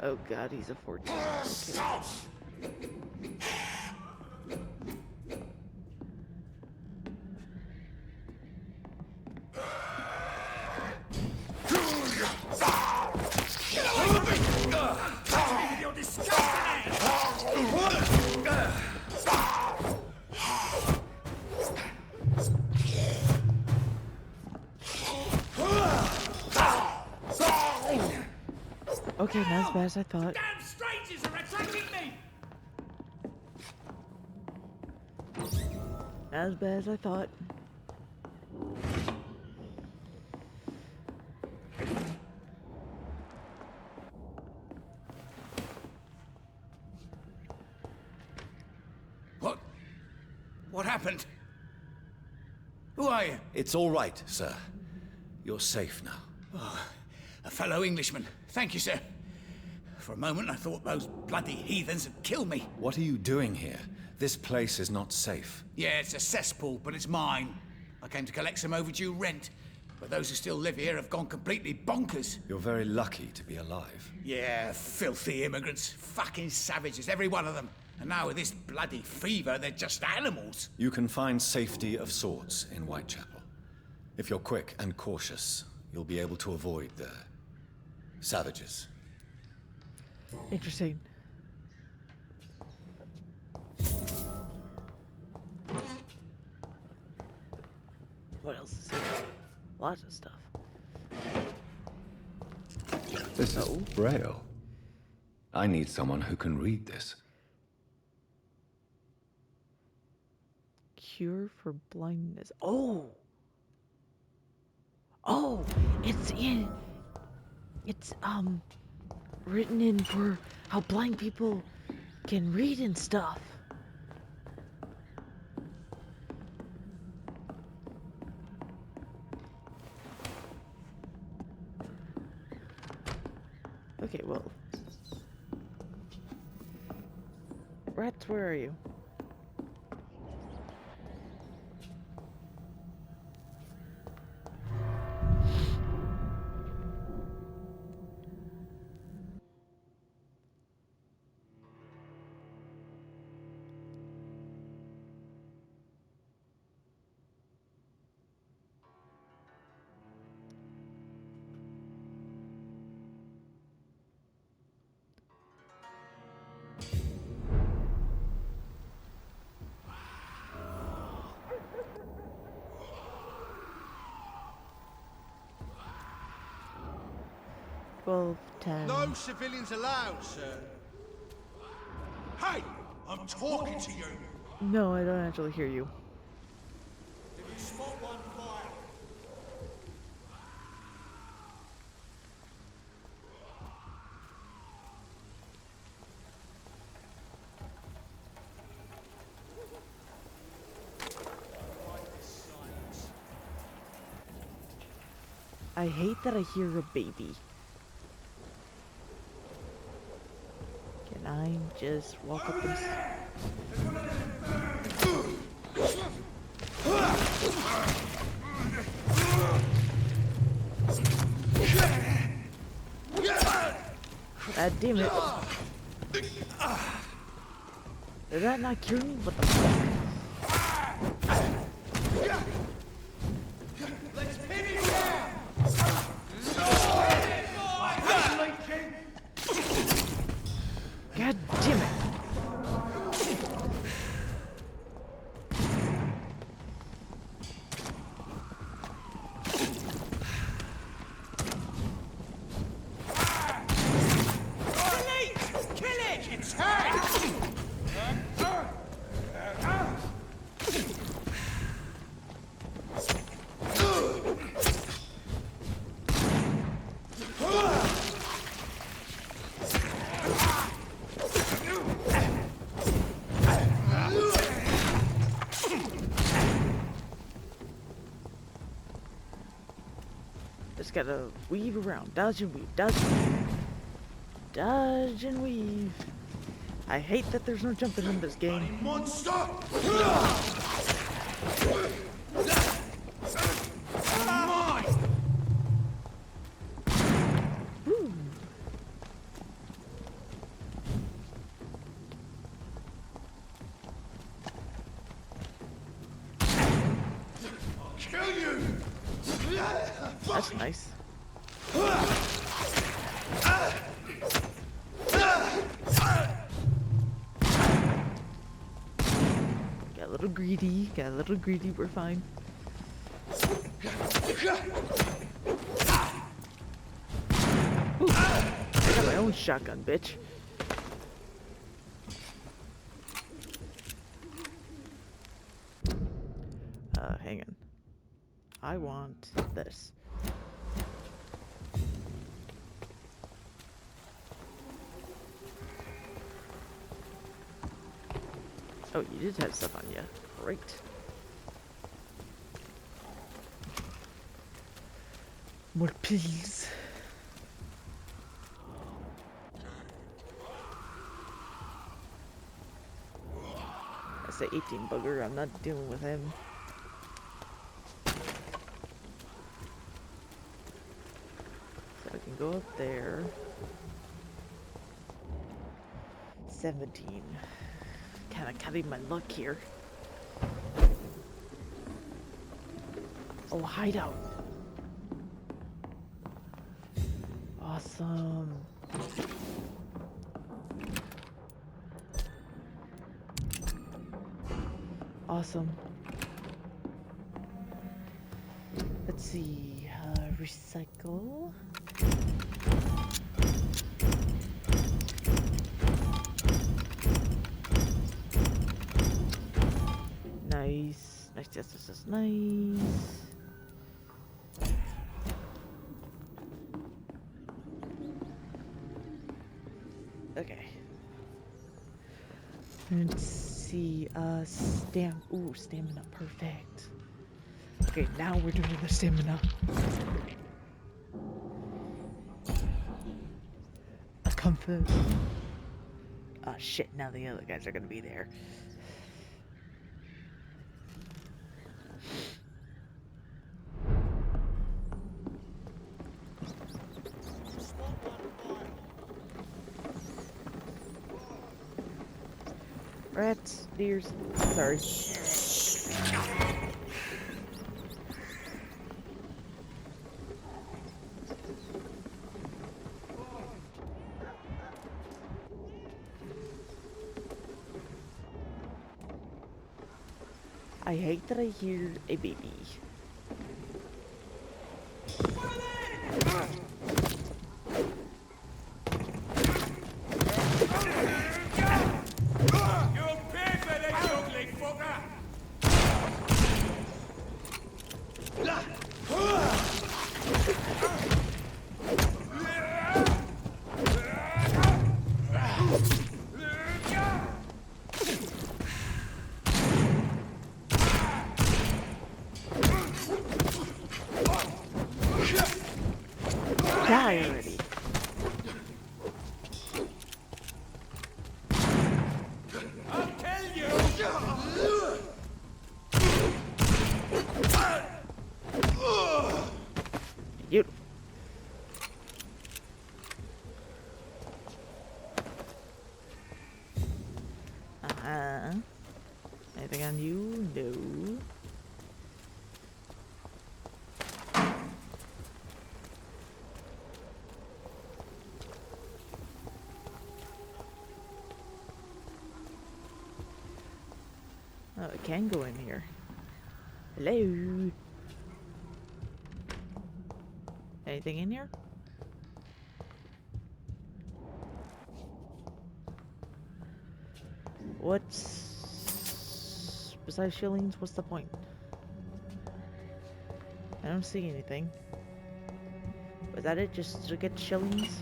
Oh god, he's a 14. Okay. Okay, not as bad as I thought. Damn strangers are attacking me! Not as bad as I thought. What happened? Who are you? It's all right, sir. You're safe now. Oh, a fellow Englishman. Thank you, sir. For a moment, I thought those bloody heathens had killed me. What are you doing here? This place is not safe. Yeah, it's a cesspool, but it's mine. I came to collect some overdue rent, but those who still live here have gone completely bonkers. You're very lucky to be alive. Yeah, filthy immigrants. Fucking savages, every one of them. And now with this bloody fever, they're just animals. You can find safety of sorts in Whitechapel. If you're quick and cautious, you'll be able to avoid the savages. Interesting. What else is here? Lots of stuff. This is Braille. I need someone who can read this. cure for blindness. Oh! Oh! It's written in for how blind people can read and stuff. Okay, well. Rats, where are you? Well, 10. No civilians allowed, sir. Hey! I'm talking to you! No, I don't actually hear you. Did you spot one fire? I hate that I hear a baby. Can I just walk up and... God damn it. Did that not cure me? What the fuck? Let's pin him down! God damn it. Just gotta weave around, dodge and weave, dodge and weave. Dodge and weave. I hate that there's no jumping in this game. Monster! Woo. I'll kill you! That's nice. Got a little greedy, we're fine. Ooh, I got my own shotgun, bitch. Hang on. I want this. Oh, you did have stuff on you. Great. More pills. That's the 18 bugger. I'm not dealing with him. So I can go up there. 17. Kinda cutting my luck here. Oh, hideout. Awesome. Awesome. Let's see. Recycle. Nice. Nice, this is nice. Okay. Let's see, stamina, perfect. Okay, now we're doing the stamina. A comfort. Oh shit, now the other guys are gonna be there. Rats, deers, sorry. I hate that I hear a baby. Die already. I'll kill you! You. Anything on you? No. Oh, it can go in here. Hello. Anything in here? What's besides shillings? What's the point? I don't see anything. Was that it? Just to get shillings?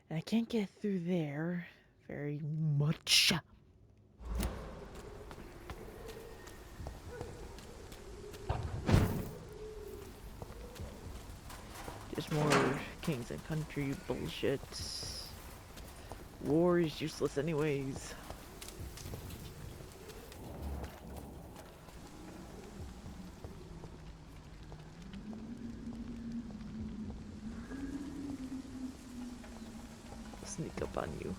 And I can't get through there very much. Just more kings and country bullshit. War is useless anyways. Sneak up on you.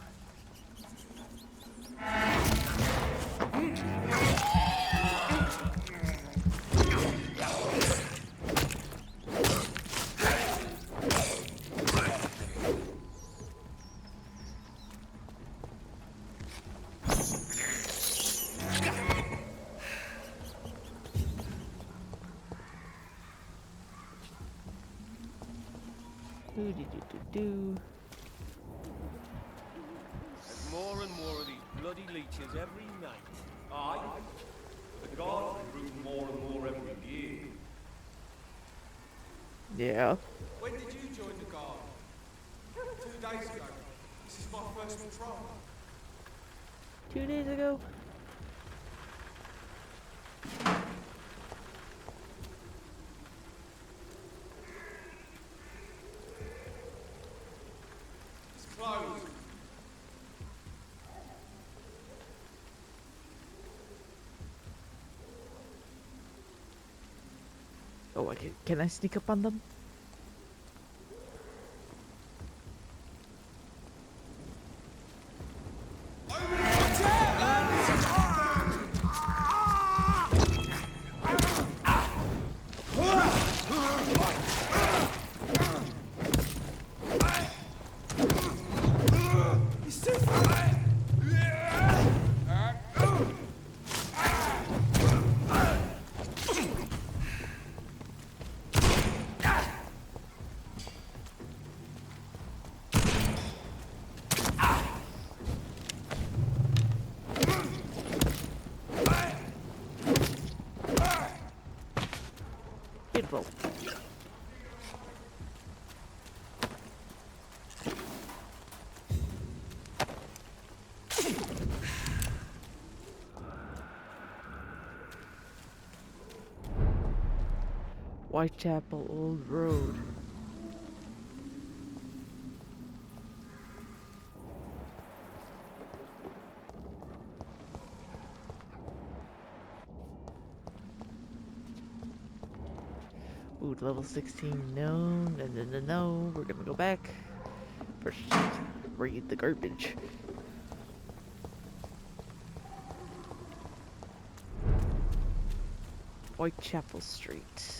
Do. There's more and more of these bloody leeches every night. Aye. The guards grew more and more every year. Yeah. When did you join the guard? 2 days ago. This is my first patrol. 2 days ago? It's closed. Oh, can I sneak up on them? Well. Whitechapel Old Road. Ooh, level 16, no, no, we're gonna go back. First, read the garbage. Whitechapel Street.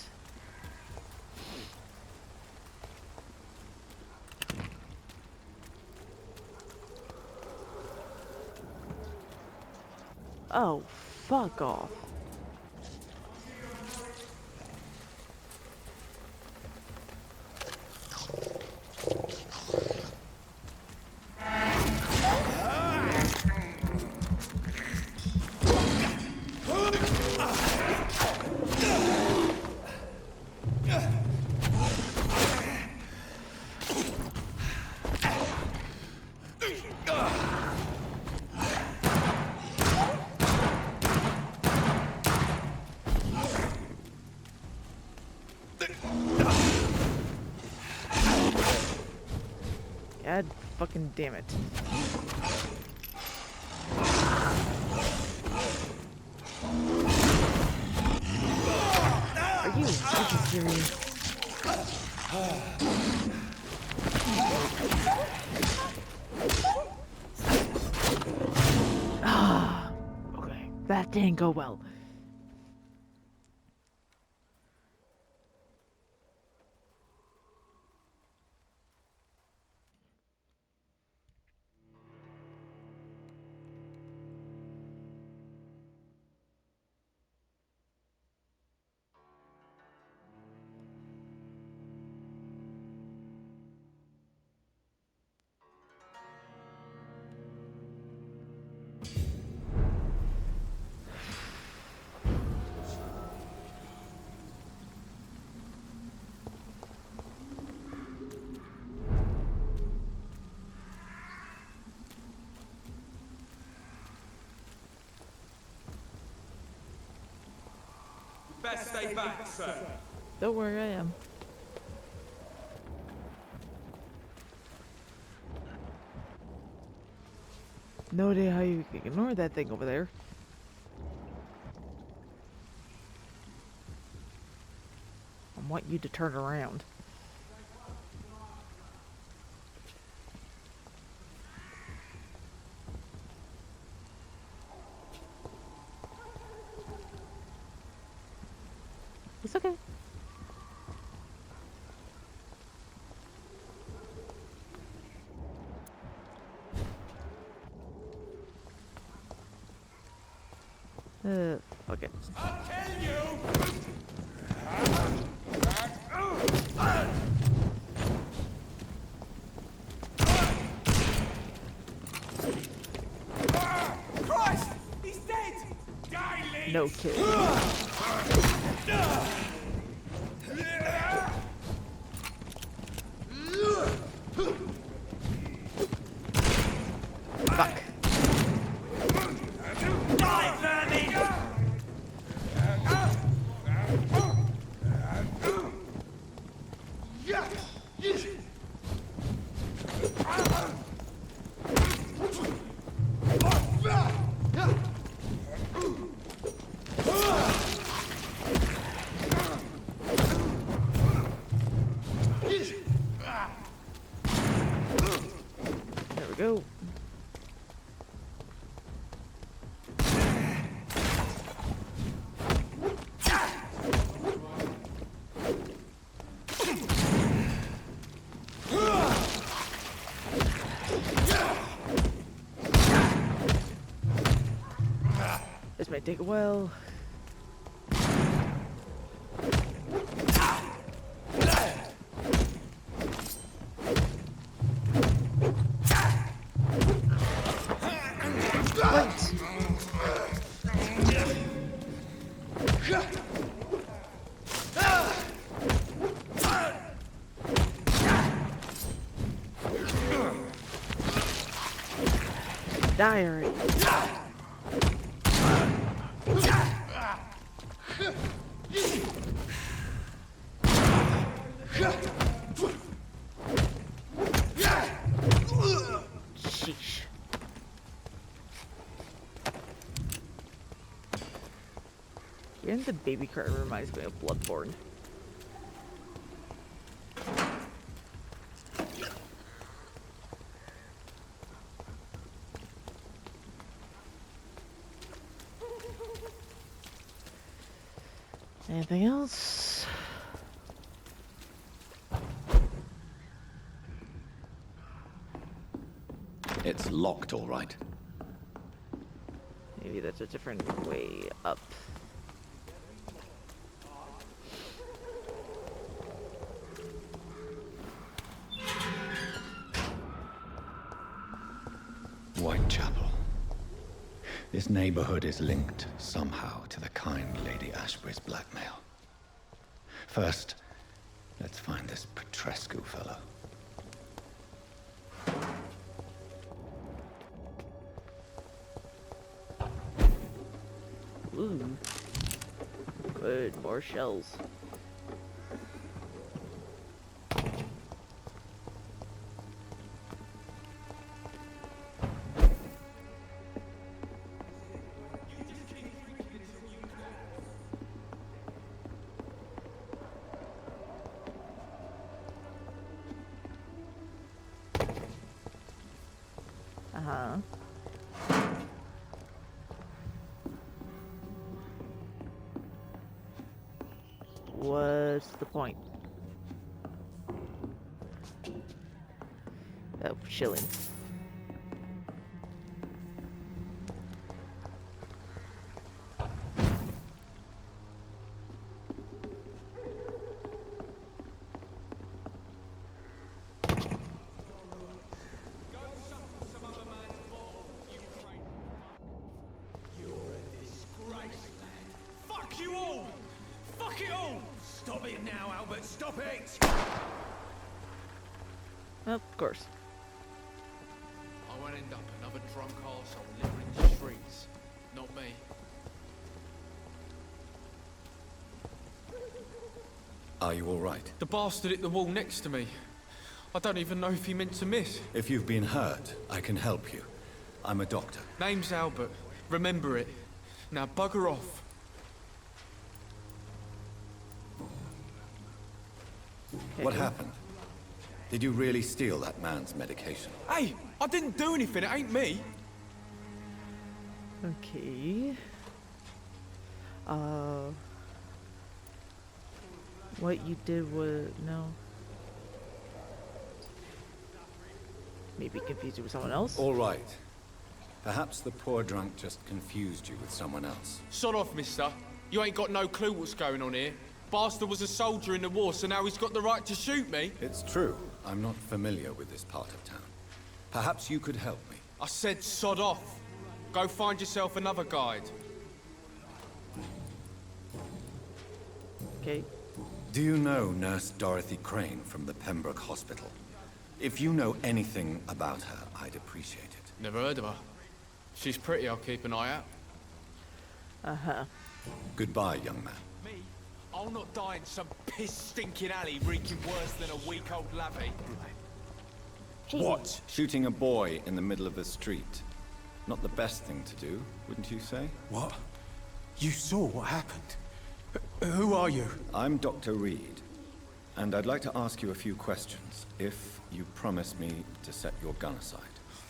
Oh, fuck off. God fucking damn it. Are you fucking serious? Ah, okay, that didn't go well. Best stay back, sir. Don't worry, I am. No idea how you can ignore that thing over there. I want you to turn around. It's okay. Fuck it. I'll kill you! Christ! He's dead! Die, Lee! No kidding. Fuck. Die, vermin! There we go. This may take a while. Die already. Sheesh. Hearing the baby cry reminds me of Bloodborne. Anything else? It's locked, all right. Maybe that's a different way up. Whitechapel. This neighborhood is linked somehow to the kind Lady Ashbury's blackmail. First, let's find this Petrescu fellow. Ooh. Good, more shells. Uh-huh. What's the point? Oh, chilling. Fuck you all! Fuck it all! Stop it now, Albert, stop it! Of course. I won't end up another drunk arsehole living in the streets. Not me. Are you all right? The bastard hit the wall next to me. I don't even know if he meant to miss. If you've been hurt, I can help you. I'm a doctor. Name's Albert. Remember it. Now bugger off. What happened? Did you really steal that man's medication? Hey, I didn't do anything. It ain't me. Okay. What you did was... no. Maybe confused you with someone else? All right. Perhaps the poor drunk just confused you with someone else. Sod off, mister. You ain't got no clue what's going on here. Bastard was a soldier in the war, so now he's got the right to shoot me. It's true. I'm not familiar with this part of town. Perhaps you could help me. I said sod off. Go find yourself another guide. Okay. Do you know Nurse Dorothy Crane from the Pembroke Hospital? If you know anything about her, I'd appreciate it. Never heard of her. She's pretty, I'll keep an eye out. Uh-huh. Goodbye, young man. Me? I'll not die in some piss-stinking alley reeking worse than a week-old lavvy. What? Shooting a boy in the middle of the street. Not the best thing to do, wouldn't you say? What? You saw what happened? Who are you? I'm Dr. Reed, and I'd like to ask you a few questions, if you promise me to set your gun aside.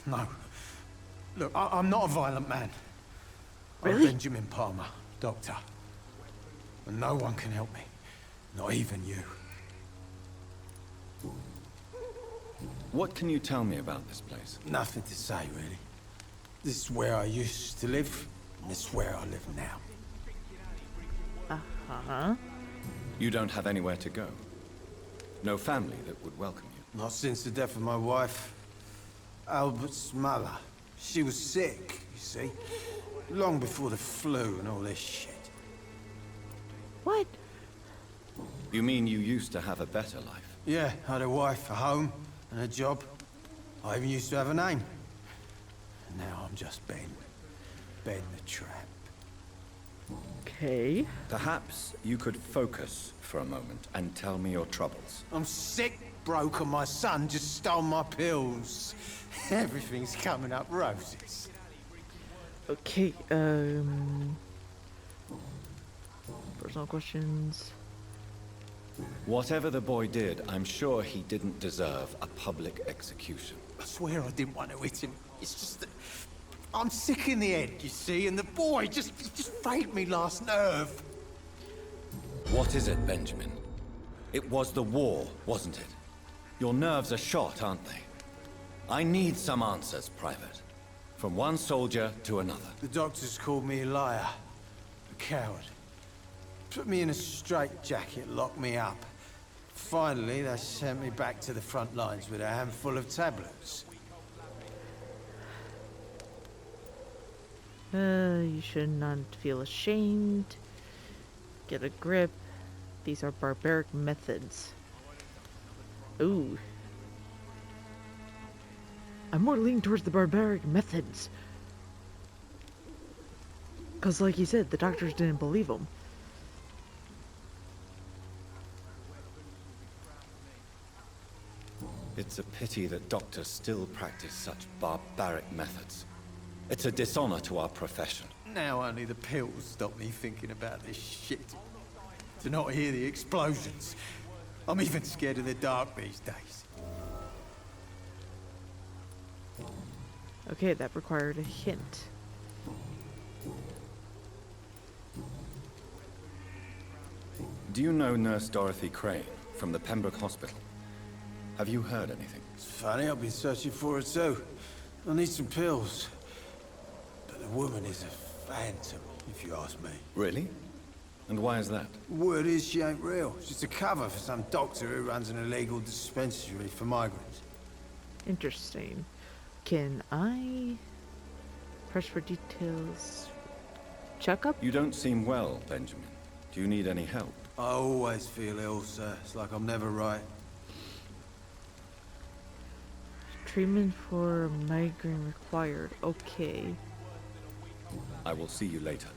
No. Look, I'm not a violent man. Really? I'm Benjamin Palmer, doctor. And no one can help me. Not even you. What can you tell me about this place? Nothing to say, really. This is where I used to live, and this is where I live now. Uh-huh. You don't have anywhere to go? No family that would welcome you? Not since the death of my wife, Albert's mother. She was sick, you see. Long before the flu and all this shit. What? You mean you used to have a better life? Yeah, I had a wife, a home, and a job. I even used to have a name. Now I'm just Ben. Ben the Trap. Okay. Perhaps you could focus for a moment and tell me your troubles. I'm sick, broke, and my son just stole my pills. Everything's coming up roses. Okay, personal questions. Whatever the boy did, I'm sure he didn't deserve a public execution. I swear I didn't want to hit him. It's just that I'm sick in the head, you see, and the boy he just failed me last nerve. What is it, Benjamin? It was the war, wasn't it? Your nerves are shot, aren't they? I need some answers, Private. From one soldier to another. The doctors called me a liar, a coward. Put me in a straitjacket, locked me up. Finally, they sent me back to the front lines with a handful of tablets. You should not feel ashamed. Get a grip. These are barbaric methods. Ooh. I'm more leaning towards the barbaric methods. Because like you said, the doctors didn't believe him. It's a pity that doctors still practice such barbaric methods. It's a dishonor to our profession. Now only the pills stop me thinking about this shit. To not hear the explosions. I'm even scared of the dark these days. Okay, that required a hint. Do you know Nurse Dorothy Crane from the Pembroke Hospital? Have you heard anything? It's funny, I've been searching for her too. I need some pills. But the woman is a phantom, if you ask me. Really? And why is that? Word is she ain't real. She's a cover for some doctor who runs an illegal dispensary for migrants. Interesting. Can I press for details? Checkup? You don't seem well, Benjamin. Do you need any help? I always feel ill, sir. It's like I'm never right. Treatment for migraine required. Okay. I will see you later.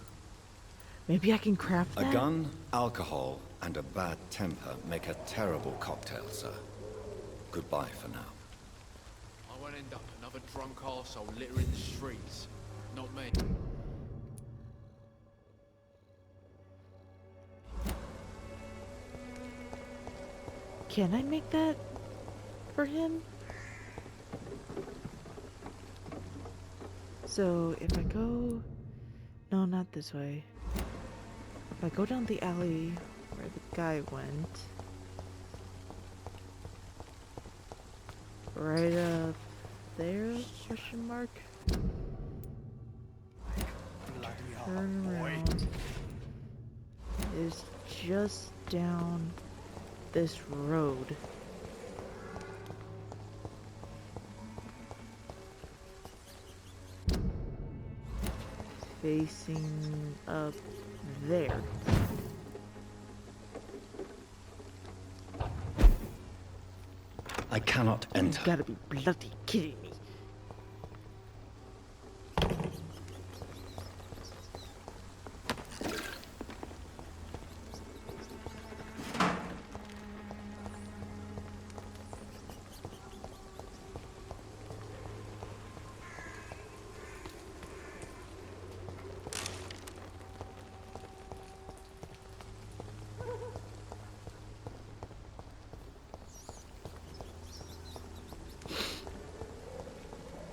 Maybe I can craft that? A gun, alcohol, and a bad temper make a terrible cocktail, sir. Goodbye for now. I won't end up another drunk arsehole littering the streets. Not me. Can I make that for him? So if I go... No, not this way. If I go down the alley where the guy went... Right up there, question mark? Turn around. Is just down this road. Facing up there. I cannot enter. You gotta be bloody kidding me.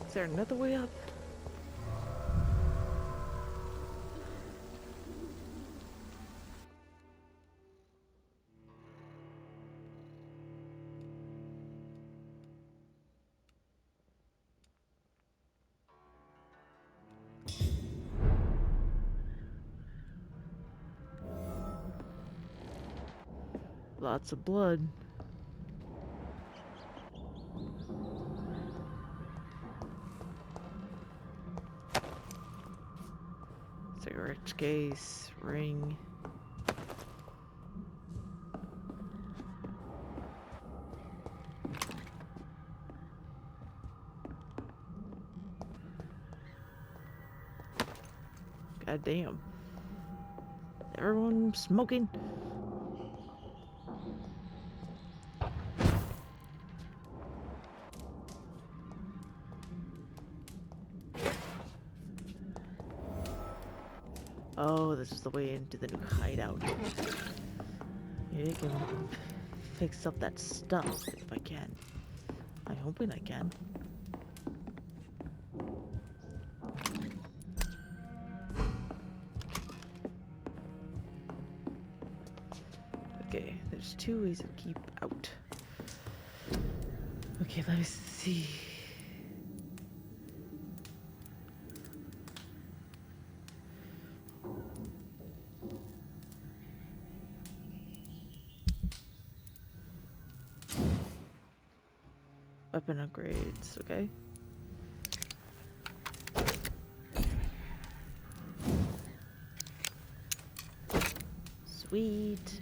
Is there another way up? Lots of blood. Cigarette case, ring. God damn. Everyone smoking. Oh, this is the way into the new hideout. Maybe I can fix up that stuff if I can. I'm hoping I can. Okay, there's two ways to keep out. Okay, let me see. Weapon upgrades, okay. Sweet.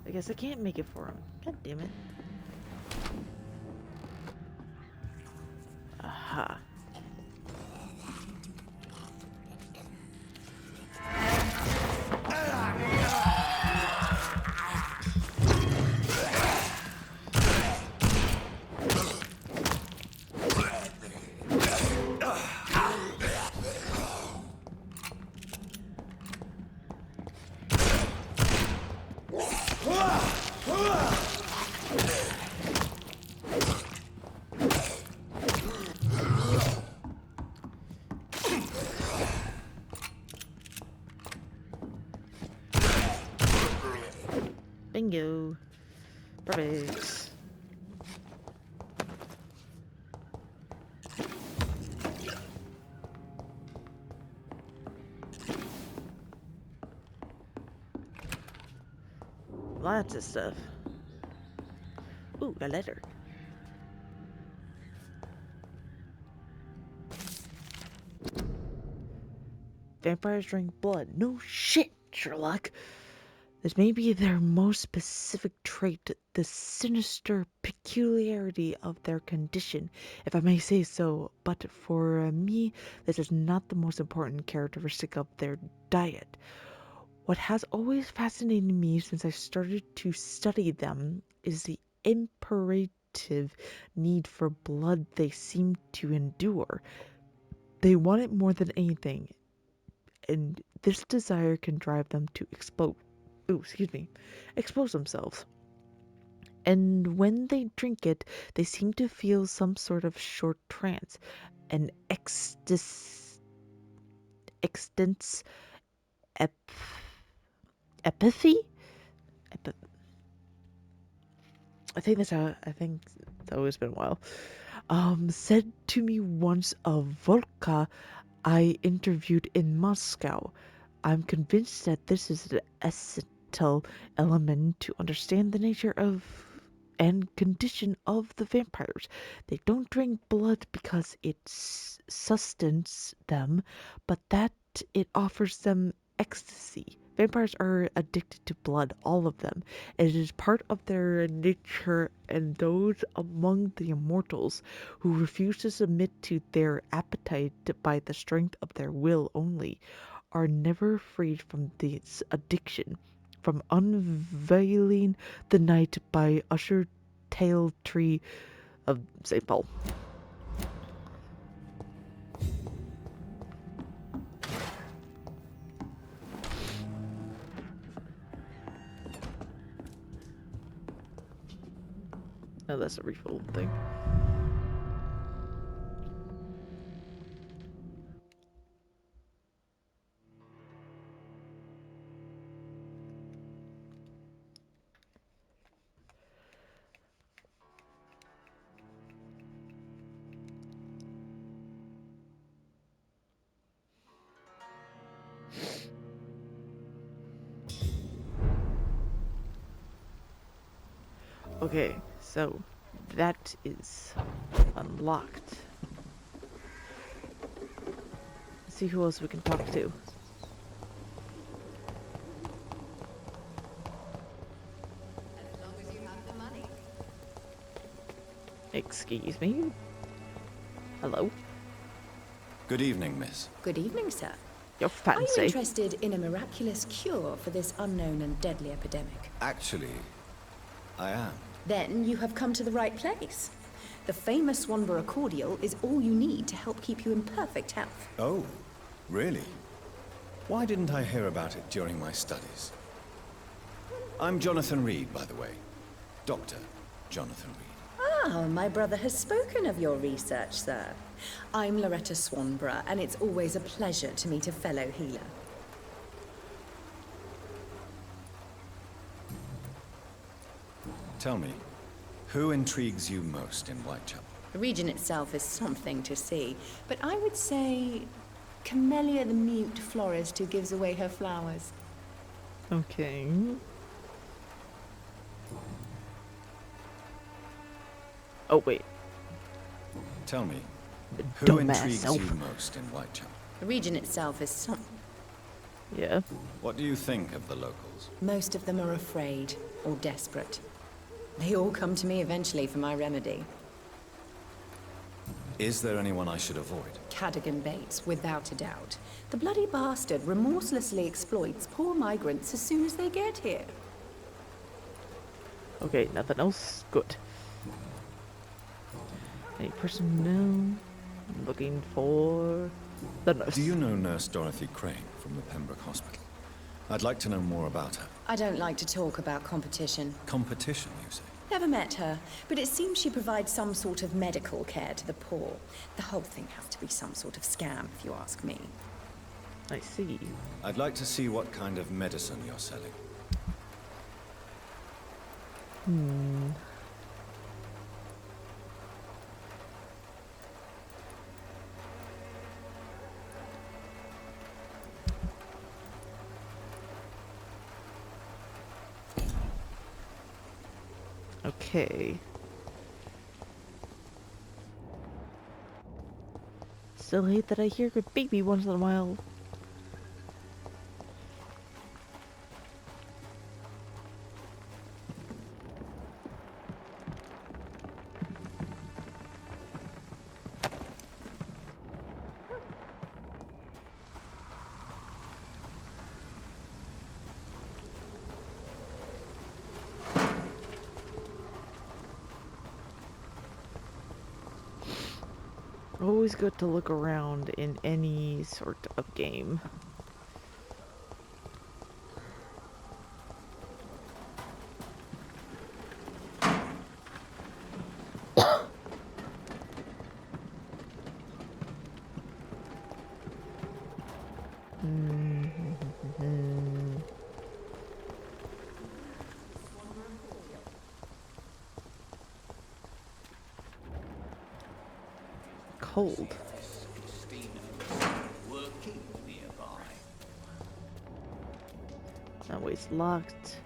I guess I can't make it for him. God damn it. Aha. Bingo. Perfect. Lots of stuff. Ooh, a letter. Vampires drink blood. No shit, Sherlock. This may be their most specific trait, the sinister peculiarity of their condition, if I may say so, but for me, this is not the most important characteristic of their diet. What has always fascinated me since I started to study them is the imperative need for blood they seem to endure. They want it more than anything, and this desire can drive them to expose themselves. And when they drink it, they seem to feel some sort of short trance, an apathy? I think it's always been a while. Said to me once of Volka I interviewed in Moscow. I'm convinced that this is an essential element to understand the nature of and condition of the vampires. They don't drink blood because it sustains them, but that it offers them ecstasy. Vampires are addicted to blood, all of them. It is part of their nature, and those among the immortals who refuse to submit to their appetite by the strength of their will only are never freed from this addiction. From unveiling the night by Usher Tale Tree of St. Paul. Oh, that's a refill thing. Okay, so that is locked. Let's see who else we can talk to. Excuse me? Hello? Good evening, miss. Good evening, sir. You're fancy. Are you interested in a miraculous cure for this unknown and deadly epidemic? Actually, I am. Then you have come to the right place. The famous Swanborough cordial is all you need to help keep you in perfect health. Oh, really? Why didn't I hear about it during my studies? I'm Jonathan Reed, by the way. Dr. Jonathan Reed. Ah, my brother has spoken of your research, sir. I'm Loretta Swanborough, and it's always a pleasure to meet a fellow healer. Tell me, who intrigues you most in Whitechapel? The region itself is something to see, but I would say Camellia the mute florist who gives away her flowers. Okay. Oh, wait. Tell me, who Dumbass intrigues elf. you most in Whitechapel? The region itself is some... Yeah. What do you think of the locals? Most of them are afraid or desperate. They all come to me eventually for my remedy. Is there anyone I should avoid? Cadogan Bates, without a doubt. The bloody bastard remorselessly exploits poor migrants as soon as they get here. Okay, nothing else? Good. Any personnel? I'm looking for the nurse. Do you know Nurse Dorothy Crane from the Pembroke Hospital? I'd like to know more about her. I don't like to talk about competition. Competition, you say? Never met her, but it seems she provides some sort of medical care to the poor. The whole thing has to be some sort of scam, if you ask me. I see. I'd like to see what kind of medicine you're selling. Okay. Still hate that I hear a baby once in a while. Always good to look around in any sort of game. Cold. That way's locked.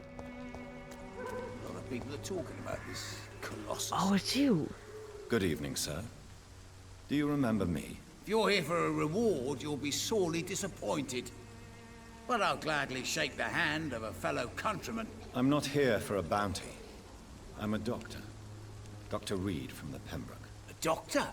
A lot of people are talking about this colossus. Oh, it's you. Good evening, sir. Do you remember me? If you're here for a reward, you'll be sorely disappointed. But I'll gladly shake the hand of a fellow countryman. I'm not here for a bounty. I'm a doctor. Dr. Reed from the Pembroke. A doctor?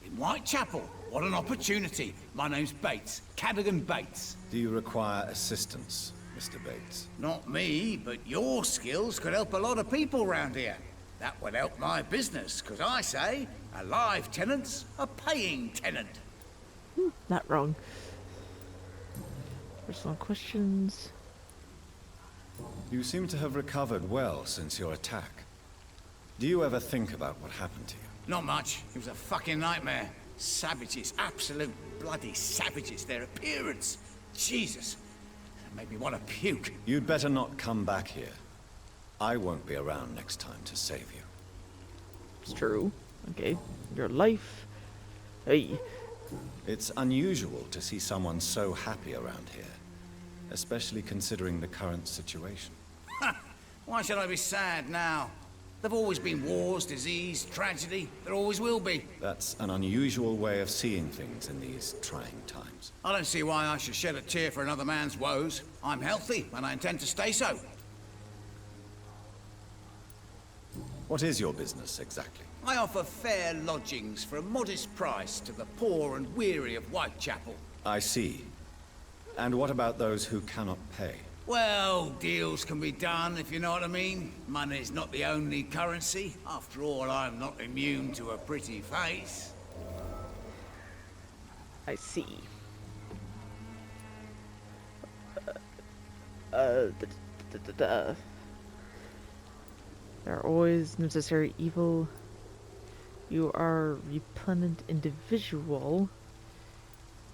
In Whitechapel? What an opportunity. My name's Bates. Cadogan Bates. Do you require assistance, Mr. Bates? Not me, but your skills could help a lot of people round here. That would help my business, because I say, a live tenant's a paying tenant. Not wrong. Personal questions. You seem to have recovered well since your attack. Do you ever think about what happened to you? Not much. It was a fucking nightmare. Savages, absolute bloody savages. Their appearance. Jesus. It made me want to puke. You'd better not come back here. I won't be around next time to save you. It's true. Okay. Your life. Hey. It's unusual to see someone so happy around here. Especially considering the current situation. Why should I be sad now? There've always been wars, disease, tragedy. There always will be. That's an unusual way of seeing things in these trying times. I don't see why I should shed a tear for another man's woes. I'm healthy, and I intend to stay so. What is your business, exactly? I offer fair lodgings for a modest price to the poor and weary of Whitechapel. I see. And what about those who cannot pay? Well, deals can be done, if you know what I mean. Money's not the only currency. After all, I'm not immune to a pretty face. I see. There are always necessary evil. You are a repugnant individual.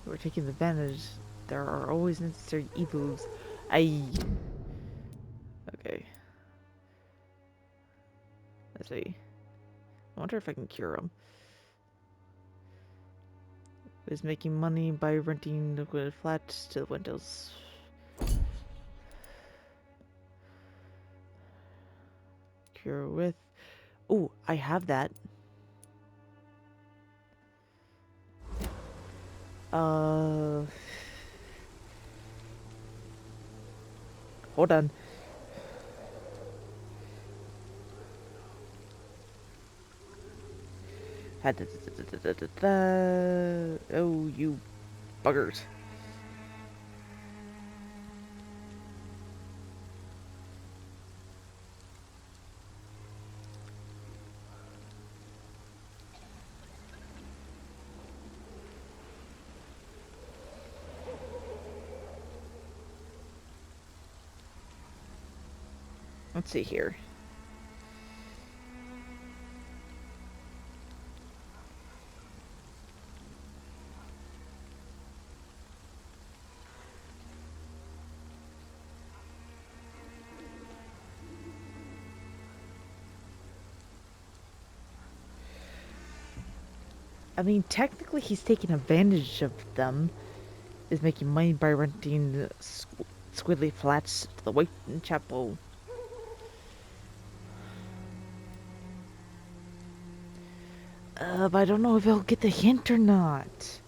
You are taking advantage. There are always necessary evils. Okay. Let's see. I wonder if I can cure him. Is making money by renting the flats to the windows. Cure with. Oh, I have that. Hold on. Oh, you buggers. Let's see here. I mean, technically he's taking advantage of them. Is making money by renting squiddly flats to the Whitechapel. But I don't know if he'll get the hint or not.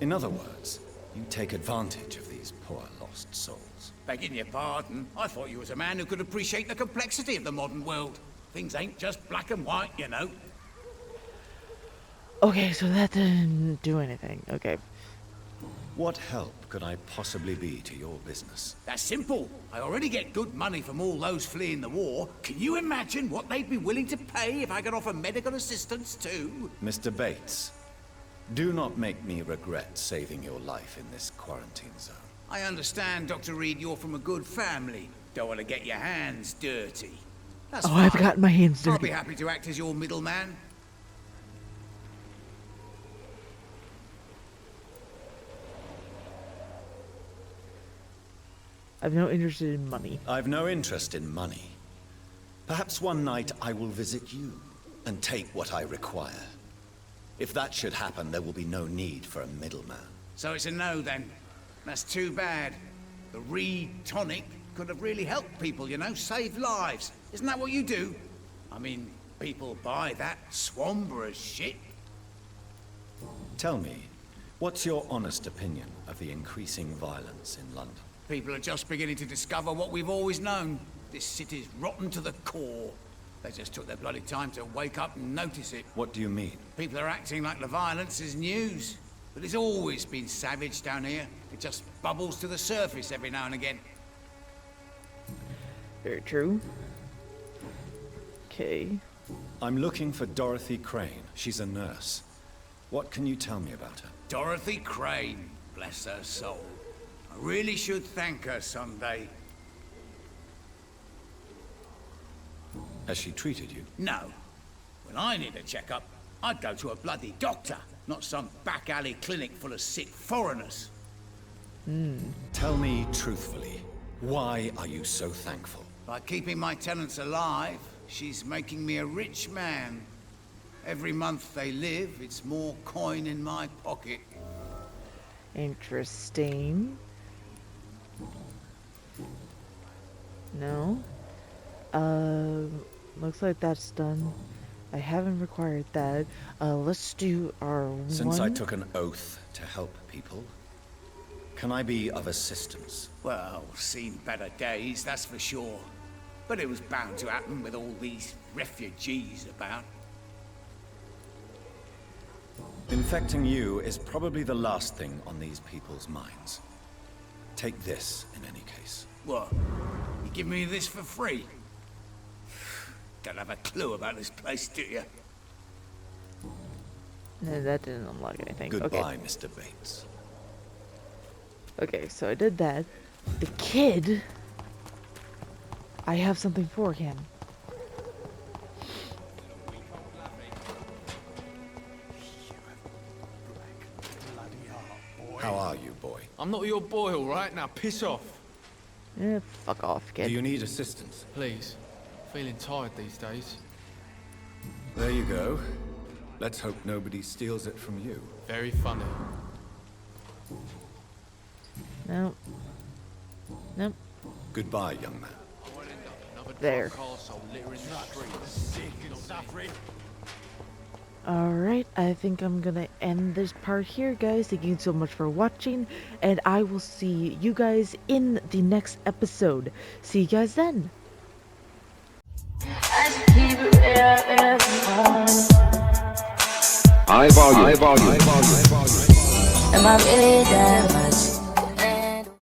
In other words, you take advantage of these poor lost souls. Begging your pardon, I thought you was a man who could appreciate the complexity of the modern world. Things ain't just black and white, you know. Okay, so that didn't do anything. Okay. What help could I possibly be to your business? That's simple. I already get good money from all those fleeing the war. Can you imagine what they'd be willing to pay if I could offer medical assistance too? Mr. Bates, do not make me regret saving your life in this quarantine zone. I understand, Dr. Reed, you're from a good family. Don't want to get your hands dirty. That's fine. I've got my hands dirty. I'll be happy to act as your middleman. I've no interest in money. I've no interest in money. Perhaps one night I will visit you and take what I require. If that should happen, there will be no need for a middleman. So it's a no, then. That's too bad. The Reed tonic could have really helped people, you know, saved lives. Isn't that what you do? I mean, people buy that Swamborous shit. Tell me, what's your honest opinion of the increasing violence in London? People are just beginning to discover what we've always known. This city's rotten to the core. They just took their bloody time to wake up and notice it. What do you mean? People are acting like the violence is news. But it's always been savage down here. It just bubbles to the surface every now and again. Very true. Okay. I'm looking for Dorothy Crane. She's a nurse. What can you tell me about her? Dorothy Crane, bless her soul. I really should thank her someday. Has she treated you? No. When I need a checkup, I'd go to a bloody doctor, not some back alley clinic full of sick foreigners. Tell me truthfully, why are you so thankful? By keeping my tenants alive, she's making me a rich man. Every month they live, it's more coin in my pocket. Interesting. No. Looks like that's done. I haven't required that. Let's do our Since I took an oath to help people, can I be of assistance? Well, seen better days, that's for sure. But it was bound to happen with all these refugees about. Infecting you is probably the last thing on these people's minds. Take this, in any case. What? You give me this for free? Don't have a clue about this place, do you? No, that didn't unlock anything. Goodbye, okay. Mr. Bates. Okay, so I did that. The kid... I have something for him. How are you, boy? I'm not your boy, all right? Now piss off. Fuck off, kid. Do you need assistance? Please. Feeling tired these days. There you go. Let's hope nobody steals it from you. Very funny. Nope. Nope. Goodbye, young man. There. Alright, I think I'm gonna end this part here, guys. Thank you so much for watching, and I will see you guys in the next episode. See you guys then. High volume. Am I really that?